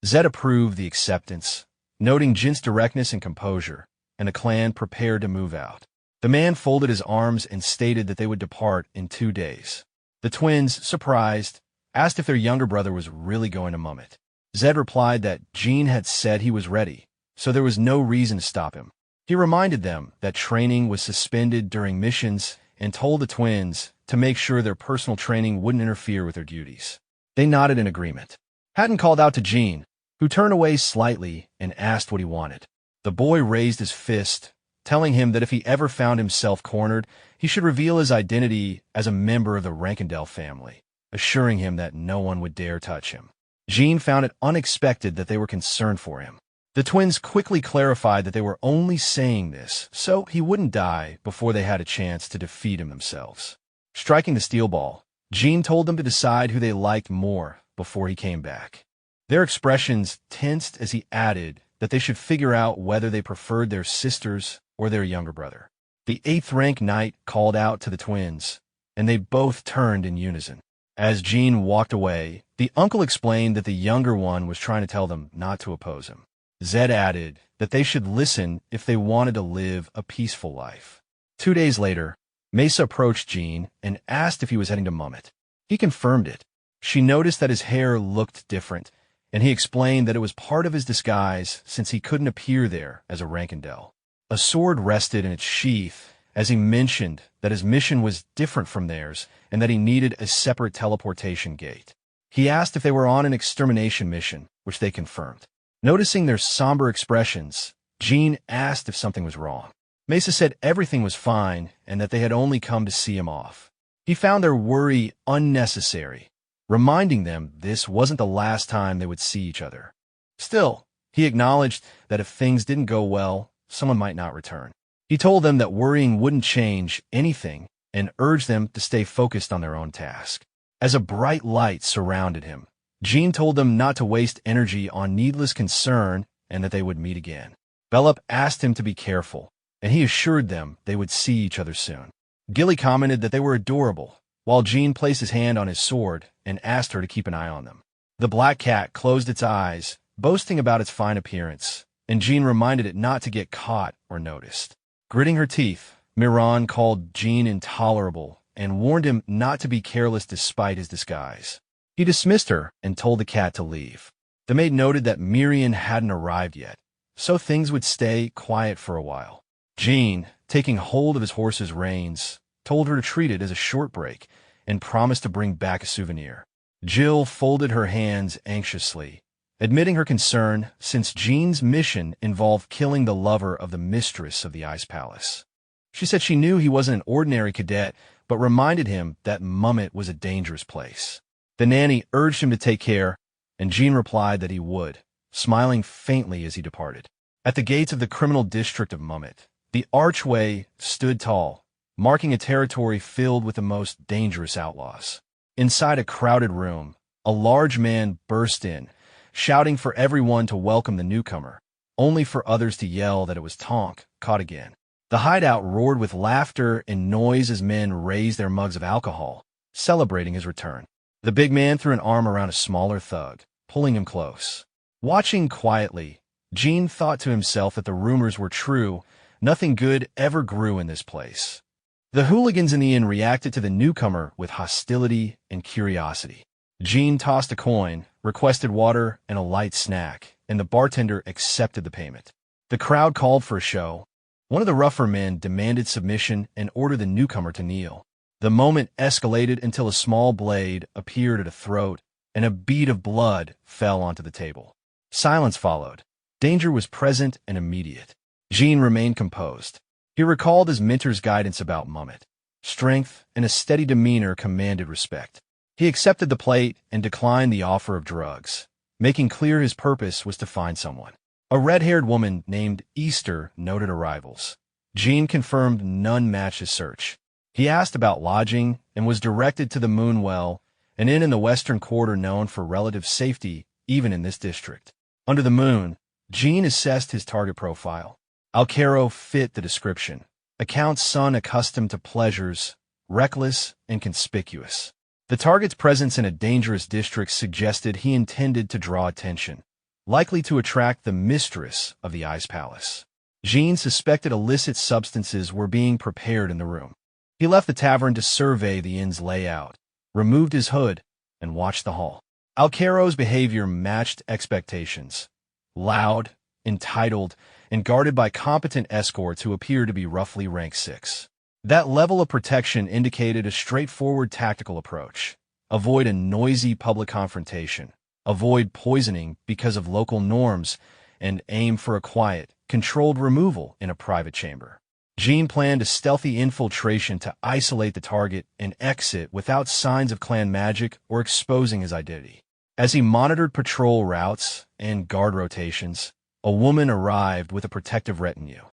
Zed approved the acceptance, noting Jin's directness and composure, and the clan prepared to move out. The man folded his arms and stated that they would depart in 2 days. The twins, surprised, asked if their younger brother was really going to Mummet. Zed replied that Jean had said he was ready, so there was no reason to stop him. He reminded them that training was suspended during missions and told the twins to make sure their personal training wouldn't interfere with their duties. They nodded in agreement. Hatton called out to Jean, who turned away slightly and asked what he wanted. The boy raised his fist, telling him that if he ever found himself cornered, he should reveal his identity as a member of the Rankindel family, assuring him that no one would dare touch him. Jean found it unexpected that they were concerned for him. The twins quickly clarified that they were only saying this so he wouldn't die before they had a chance to defeat him themselves. Striking the steel ball, Jean told them to decide who they liked more before he came back. Their expressions tensed as he added that they should figure out whether they preferred their sisters or their younger brother. The 8th rank knight called out to the twins, and they both turned in unison. As Jean walked away, the uncle explained that the younger one was trying to tell them not to oppose him. Zed added that they should listen if they wanted to live a peaceful life. 2 days later, Mesa approached Jean and asked if he was heading to Mummet. He confirmed it. She noticed that his hair looked different, and he explained that it was part of his disguise since he couldn't appear there as a Rankindel. A sword rested in its sheath as he mentioned that his mission was different from theirs and that he needed a separate teleportation gate. He asked if they were on an extermination mission, which they confirmed. Noticing their somber expressions, Jean asked if something was wrong. Mesa said everything was fine and that they had only come to see him off. He found their worry unnecessary, reminding them this wasn't the last time they would see each other. Still, he acknowledged that if things didn't go well, someone might not return. He told them that worrying wouldn't change anything and urged them to stay focused on their own task. As a bright light surrounded him, Jean told them not to waste energy on needless concern and that they would meet again. Bellup asked him to be careful, and he assured them they would see each other soon. Gilly commented that they were adorable, while Jean placed his hand on his sword and asked her to keep an eye on them. The black cat closed its eyes, boasting about its fine appearance, and Jean reminded it not to get caught or noticed. Gritting her teeth, Miran called Jean intolerable and warned him not to be careless despite his disguise. He dismissed her and told the cat to leave. The maid noted that Miriam hadn't arrived yet, so things would stay quiet for a while. Jean, taking hold of his horse's reins, told her to treat it as a short break and promised to bring back a souvenir. Jill folded her hands anxiously, admitting her concern since Jean's mission involved killing the lover of the mistress of the Ice Palace. She said she knew he wasn't an ordinary cadet, but reminded him that Mummet was a dangerous place. The nanny urged him to take care, and Jean replied that he would, smiling faintly as he departed. At the gates of the criminal district of Mummet, the archway stood tall, marking a territory filled with the most dangerous outlaws. Inside a crowded room, a large man burst in, shouting for everyone to welcome the newcomer, only for others to yell that it was Tonk, caught again. The hideout roared with laughter and noise as men raised their mugs of alcohol, celebrating his return. The big man threw an arm around a smaller thug, pulling him close. Watching quietly, Jean thought to himself that the rumors were true. Nothing good ever grew in this place. The hooligans in the inn reacted to the newcomer with hostility and curiosity. Jean tossed a coin, requested water and a light snack, and the bartender accepted the payment. The crowd called for a show. One of the rougher men demanded submission and ordered the newcomer to kneel. The moment escalated until a small blade appeared at a throat, and a bead of blood fell onto the table. Silence followed. Danger was present and immediate. Jean remained composed. He recalled his mentor's guidance about Mummet. Strength and a steady demeanor commanded respect. He accepted the plate and declined the offer of drugs, making clear his purpose was to find someone. A red-haired woman named Easter noted arrivals. Jean confirmed none matched his search. He asked about lodging and was directed to the Moonwell, an inn in the western quarter known for relative safety even in this district. Under the moon, Jean assessed his target profile. Alcaro fit the description. A count's son accustomed to pleasures, reckless and conspicuous. The target's presence in a dangerous district suggested he intended to draw attention, likely to attract the mistress of the Ice Palace. Jean suspected illicit substances were being prepared in the room. He left the tavern to survey the inn's layout, removed his hood, and watched the hall. Alcaro's behavior matched expectations. Loud, entitled, and guarded by competent escorts who appeared to be roughly rank 6. That level of protection indicated a straightforward tactical approach. Avoid a noisy public confrontation. Avoid poisoning because of local norms, and aim for a quiet, controlled removal in a private chamber. Jean planned a stealthy infiltration to isolate the target and exit without signs of clan magic or exposing his identity. As he monitored patrol routes and guard rotations, a woman arrived with a protective retinue.